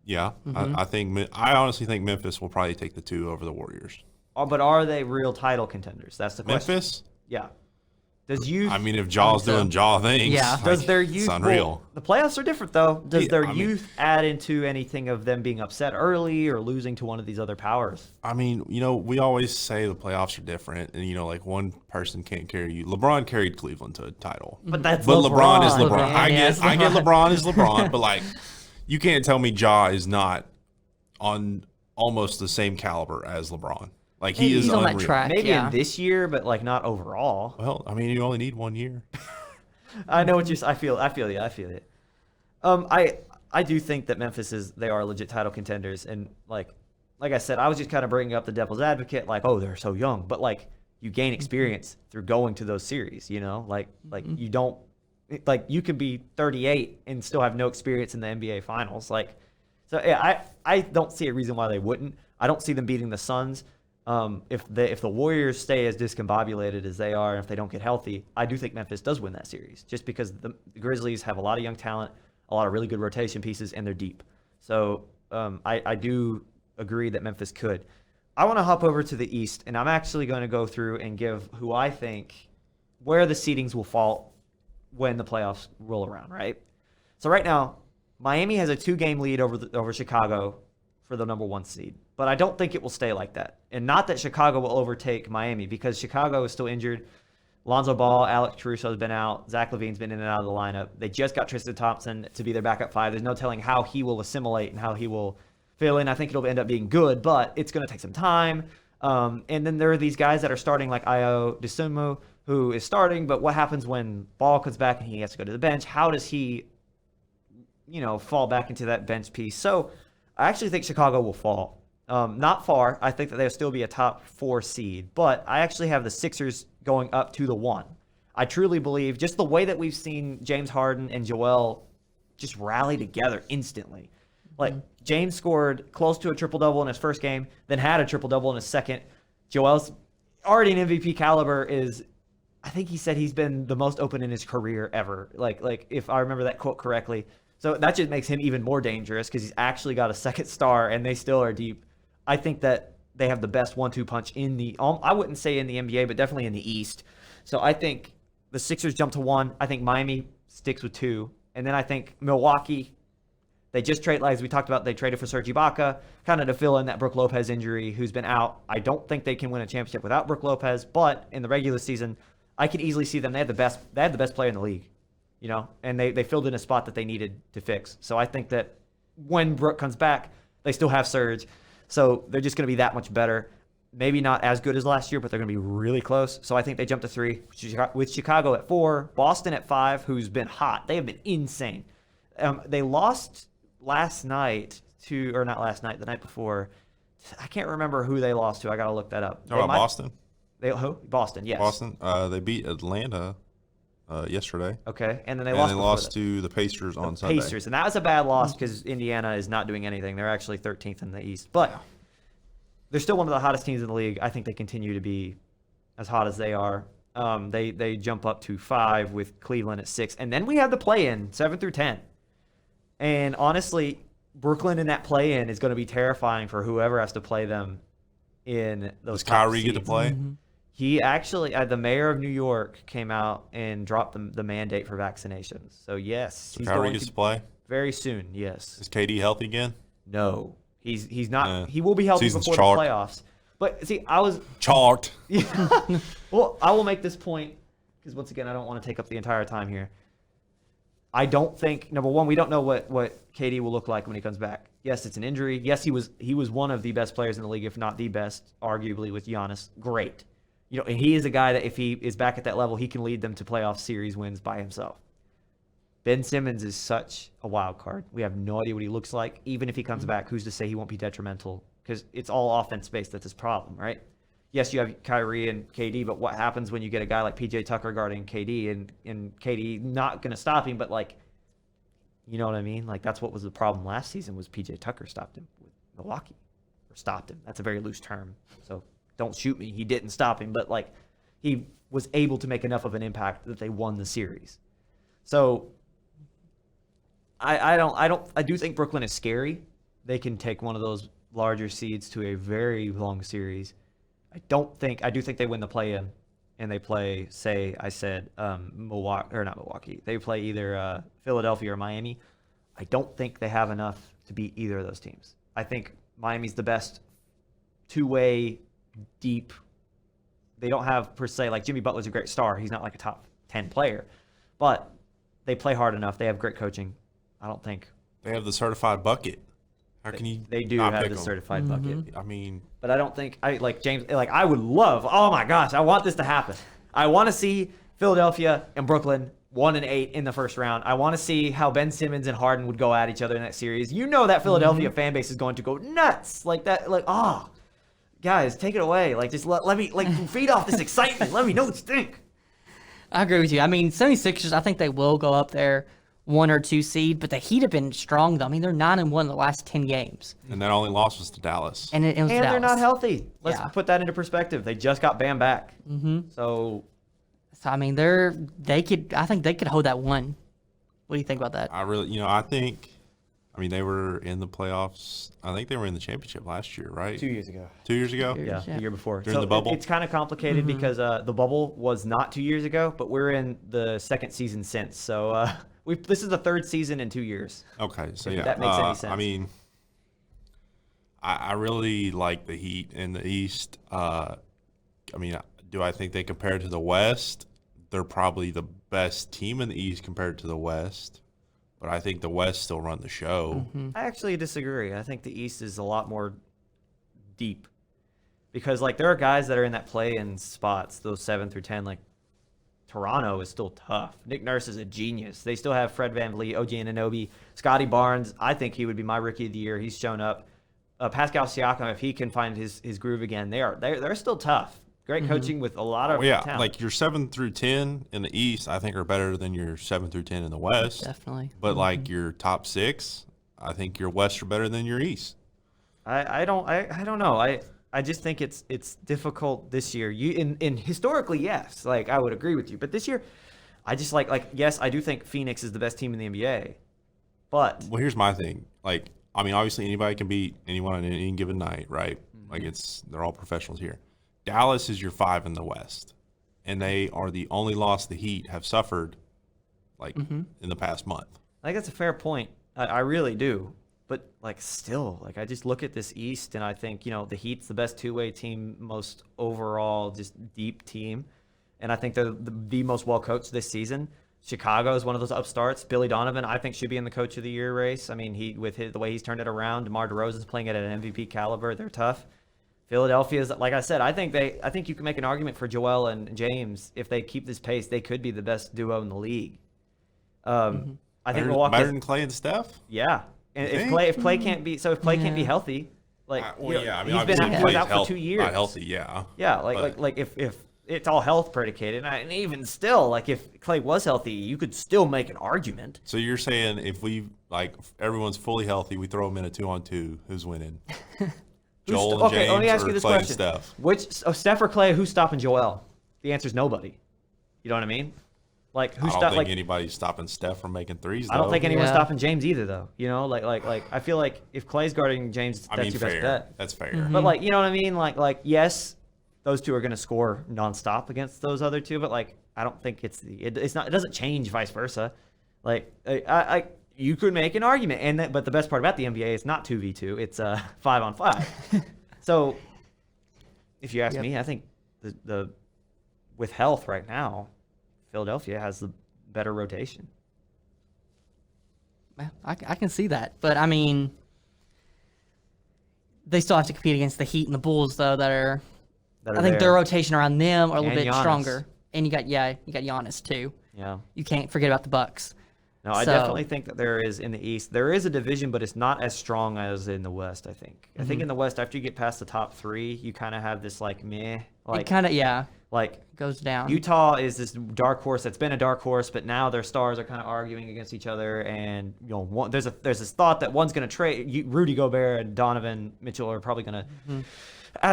Yeah, I honestly think Memphis will probably take the 2 over the Warriors. But are they real title contenders? That's the question. Memphis. Yeah. Does youth? I mean, if Jaw's so. doing Jaw things, Yeah. like, Does their youth? It's unreal. Well, the playoffs are different though. Does Yeah, their I mean- youth add into anything of them being upset early or losing to one of these other powers? I mean, you know, we always say the playoffs are different, and you know, like one person can't carry you. LeBron carried Cleveland to a title, But that's but LeBron is LeBron. LeBron, I yeah, get it's I get LeBron. LeBron is LeBron, but like, you can't tell me Ja is not on almost the same caliber as LeBron. Like he is He's on unreal. that track. Maybe yeah. in this year, but like not overall. Well, I mean, you only need 1 year. I know what you're. I feel you. I do think that they are legit title contenders, and like I said, I was just kind of bringing up the devil's advocate, like, oh, they're so young, but like you gain experience through going to those series, you know, like you don't, like you could be 38 and still have no experience in the NBA Finals, like, so yeah, I don't see a reason why they wouldn't. I don't see them beating the Suns. If the Warriors stay as discombobulated as they are, and if they don't get healthy, I do think Memphis does win that series, just because the Grizzlies have a lot of young talent, a lot of really good rotation pieces, and they're deep. So I do agree that Memphis could. I want to hop over to the East, and I'm actually going to go through and give who I think where the seedings will fall when the playoffs roll around, right? So right now, Miami has a 2-game lead over Chicago for the number 1 seed. But I don't think it will stay like that. And not that Chicago will overtake Miami, because Chicago is still injured. Lonzo Ball, Alex Caruso has been out. Zach LaVine's been in and out of the lineup. They just got Tristan Thompson to be their backup 5. There's no telling how he will assimilate and how he will fill in. I think it'll end up being good, but it's going to take some time. And then there are these guys that are starting, like Ayo Dosunmu, who is starting, but what happens when Ball comes back and he has to go to the bench? How does he, fall back into that bench piece? So I actually think Chicago will fall. Not far. I think that they'll still be a top 4 seed, but I actually have the Sixers going up to the 1. I truly believe just the way that we've seen James Harden and Joel just rally together instantly. Like James scored close to a triple-double in his first game, then had a triple-double in his second. Joel's already an MVP caliber. I think he said he's been the most open in his career ever. Like if I remember that quote correctly. So that just makes him even more dangerous because he's actually got a second star and they still are deep. I think that they have the best 1-2 punch in I wouldn't say in the NBA, but definitely in the East. So I think the Sixers jump to 1. I think Miami sticks with 2. And then I think Milwaukee, they just as we talked about, they traded for Serge Ibaka, kind of to fill in that Brook Lopez injury, who's been out. I don't think they can win a championship without Brook Lopez, but in the regular season, I could easily see them. They had the best player in the league, and they filled in a spot that they needed to fix. So I think that when Brook comes back, they still have Serge. So they're just going to be that much better. Maybe not as good as last year, but they're going to be really close. So I think they jump to 3, with Chicago at 4, Boston at 5, who's been hot. They have been insane. They lost the night before. I can't remember who they lost to. I got to look that up. Talking about Boston? Who? Boston, yes. Boston. They beat Atlanta yesterday. Okay, and then they And lost to the Pacers on Sunday. Pacers, and that was a bad loss because Indiana is not doing anything. They're actually 13th in the East, but they're still one of the hottest teams in the league. I think they continue to be as hot as they are. They jump up to 5 with Cleveland at 6, and then we have the play-in 7 through 10. And honestly, Brooklyn in that play-in is going to be terrifying for whoever has to play them in those. Does Kyrie get to play? Mm-hmm. He actually, the mayor of New York came out and dropped the mandate for vaccinations. So yes, So Kyrie gets to play? very soon. Yes. Is KD healthy again? No, He's not. He will be healthy Season's before chalked. the playoffs. But see, I was Chalked. well. I will make this point because once again, I don't want to take up the entire time here. I don't think number one, we don't know what KD will look like when he comes back. Yes, it's an injury. Yes, he was one of the best players in the league, if not the best, arguably with Giannis. Great, and he is a guy that if he is back at that level, he can lead them to playoff series wins by himself. Ben Simmons is such a wild card. We have no idea what he looks like. Even if he comes back, who's to say he won't be detrimental? Because it's all offense-based. That's his problem, right? Yes, you have Kyrie and KD, but what happens when you get a guy like PJ Tucker guarding KD and KD not going to stop him, but you know what I mean? That's what was the problem last season was PJ Tucker stopped him with Milwaukee. Or stopped him. That's a very loose term. So don't shoot me. He didn't stop him, but he was able to make enough of an impact that they won the series. So I do think Brooklyn is scary. They can take one of those larger seeds to a very long series. I do think they win the play-in, and they play, Milwaukee. They play either Philadelphia or Miami. I don't think they have enough to beat either of those teams. I think Miami's the best two-way, deep. They don't have, per se, Jimmy Butler's a great star. He's not a top 10 player. But they play hard enough. They have great coaching. I don't think. They have the certified bucket. How can you? They do not have pick the them? certified bucket. I mean, But I don't think James. I would love. Oh my gosh, I want this to happen. I want to see Philadelphia and Brooklyn 1-8 in the first round. I want to see how Ben Simmons and Harden would go at each other in that series. That Philadelphia fan base is going to go nuts like that. Guys, take it away. Just let me feed off this excitement. Let me know what you think. I agree with you. I mean, 76ers, I think they will go up there 1 or 2 seed, but the Heat have been strong, though. I mean, they're 9-1 in the last 10 games. and that only loss was to Dallas. And it was And they're not Dallas. healthy. Let's Yeah. put that into perspective. They just got Bam back. Mm-hmm. So So, I mean, I think they could hold that one. What do you think about that? They were in the playoffs. I think they were in the championship last year, right? 2 years ago. 2 years ago? Yeah, Yeah. the year before. During the bubble? It's kind of complicated because the bubble was not 2 years ago, but we're in the second season since. So this is the third season in 2 years. Okay, so If yeah. that makes any sense. I really like the Heat in the East. Do I think they compare to the West? They're probably the best team in the East compared to the West. But I think the West still run the show. I actually disagree. I think the East is a lot more deep because there are guys that are in that play-in spots, those 7 through 10. Toronto is still tough. Nick Nurse is a genius. They still have Fred VanVleet, OG Anunoby, Scotty Barnes. I think he would be my rookie of the year. He's shown up. Pascal Siakam, if he can find his groove again, they're still tough. Great coaching with a lot of talent. Your 7 through 10 in the East, I think, are better than your 7 through 10 in the West. Definitely. But your top 6, I think your West are better than your East. I don't know. I just think it's difficult this year. In historically, yes, I would agree with you. But this year, I just yes, I do think Phoenix is the best team in the NBA. But Well, here's my thing. Obviously anybody can beat anyone on any given night, right? They're all professionals here. Dallas is your 5 in the West, and they are the only loss the Heat have suffered, in the past month. I think that's a fair point. I really do. But still, I just look at this East and I think, the Heat's the best two-way team, most overall just deep team. And I think they're the most well-coached this season. Chicago is one of those upstarts. Billy Donovan, I think, should be in the Coach of the Year race. I mean, the way he's turned it around. DeMar DeRozan's playing at an MVP caliber. They're tough. Philadelphia is, like I said, I think you can make an argument for Joel and James. If they keep this pace, they could be the best duo in the league. I think Milwaukee better than Clay and Steph. Yeah, and if Clay can't be can't be healthy, he's been out for 2 years. Not healthy, yeah. Yeah, if it's all health predicated, and even still, if Clay was healthy, you could still make an argument. So you're saying if everyone's fully healthy, we throw them in a 2-on-2, who's winning? Joel and James, let me ask you or this Clay and question: Steph? Steph or Clay? Who's stopping Joel? The answer is nobody. You know what I mean? I don't think anybody's stopping Steph from making threes. I don't think anyone's Yeah. stopping James either, though. I feel like if Clay's guarding James, that's your best fair. bet. That's fair. But you know what I mean? Yes, those two are going to score nonstop against those other two. But I don't think it doesn't change vice versa. you could make an argument. But the best part about the NBA is not 2v2; it's 5-on-5. So, if you ask me, I think the with health right now, Philadelphia has the better rotation. I can see that, but I mean, they still have to compete against the Heat and the Bulls, though. I think their rotation around them are a little bit stronger. And you got Giannis too. Yeah. You can't forget about the Bucks. No, I definitely think that there is in the East. There is a division, but it's not as strong as in the West, I think. I think in the West, after you get past the top 3, you kind of have this like meh. Like, it kind of, like goes down. Utah is this dark horse that's been a dark horse, but now their stars are kind of arguing against each other. And there's this thought that one's going to trade. Rudy Gobert and Donovan Mitchell are probably going to.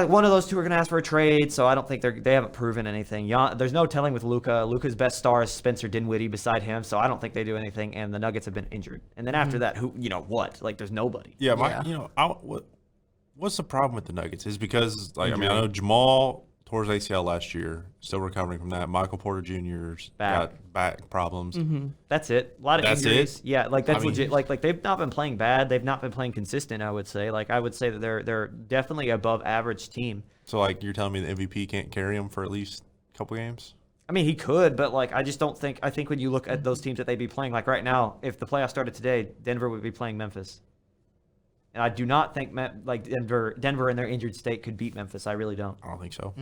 One of those two are going to ask for a trade, so I don't think they haven't proven anything. There's no telling with Luka. Luka's best star is Spencer Dinwiddie beside him, so I don't think they do anything. And the Nuggets have been injured. And then after that, what? Like, there's nobody. Yeah, what's the problem with the Nuggets is because, like, I know Jamal tore his ACL last year, still recovering from that. Michael Porter Jr.'s got back problems. That's it. A lot of injuries. It? Yeah, like that's legit. Like they've not been playing bad. They've not been playing consistent, I would say. Like I would say that they're definitely above average team. So like you're telling me the MVP can't carry him for at least a couple games? I mean, he could, but like I just don't think. I think when you look at those teams that they'd be playing, like right now, if the playoffs started today, Denver would be playing Memphis. And I do not think Denver in their injured state could beat Memphis. I really don't. I don't think so.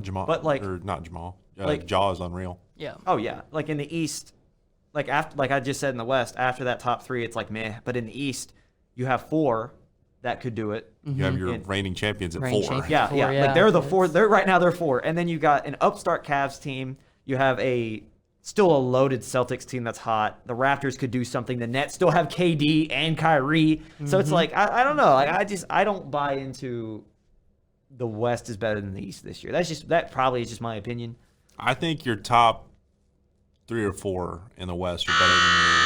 Jamal, but like, or not Jamal. Like Jaw is unreal. Yeah. Oh yeah. Like in the East, like I just said in the West, after that top 3, it's like meh. But in the East, you have 4 that could do it. You have your reigning champions at 4. Yeah. Like they're the 4. Right now they're 4, and then you got an upstart Cavs team. You have still a loaded Celtics team that's hot. The Raptors could do something. The Nets still have KD and Kyrie. So it's like, I don't know. Like I don't buy into the West is better than the East this year. That probably is just my opinion. I think your top 3 or 4 in the West are better than your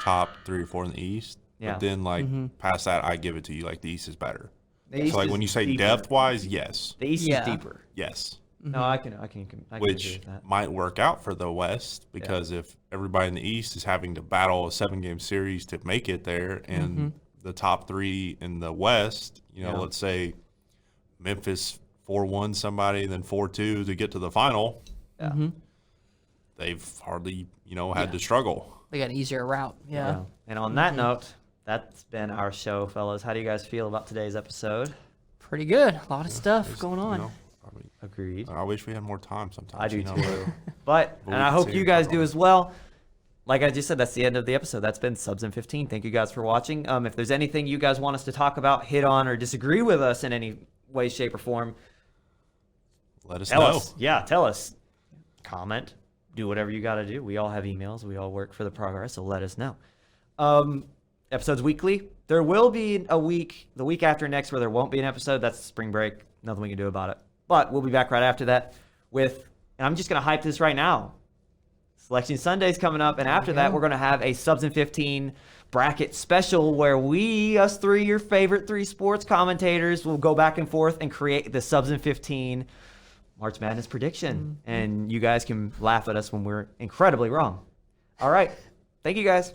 top 3 or 4 in the East. Yeah. But then past that, I give it to you. Like the East is better. So like when you say depth wise, yes. The East is deeper. Yes. No, I can Which agree with that. might work out for the West because if everybody in the East is having to battle a 7-game series to make it there, and the top 3 in the West, let's say Memphis 4-1 somebody, then 4-2 to get to the final. Yeah. They've hardly, had to struggle. They got an easier route. Yeah. And on that note, that's been our show, fellas. How do you guys feel about today's episode? Pretty good. A lot of stuff going on. Agreed. I wish we had more time sometimes. I do too. But and I hope you guys do as well. Like I just said, that's the end of the episode. That's been Subs in 15. Thank you guys for watching. If there's anything you guys want us to talk about, hit on, or disagree with us in any way, shape, or form, let us tell know. Us. Yeah, tell us. Comment. Do whatever you got to do. We all have emails. We all work for the Progress, so let us know. Episodes weekly. There will be the week after next, where there won't be an episode. That's spring break. Nothing we can do about it. But we'll be back right after that and I'm just going to hype this right now. Selection Sunday's coming up, and after that, we're going to have a Subs in 15 bracket special where us 3, your favorite 3 sports commentators, will go back and forth and create the Subs in 15 March Madness prediction. And you guys can laugh at us when we're incredibly wrong. All right. Thank you, guys.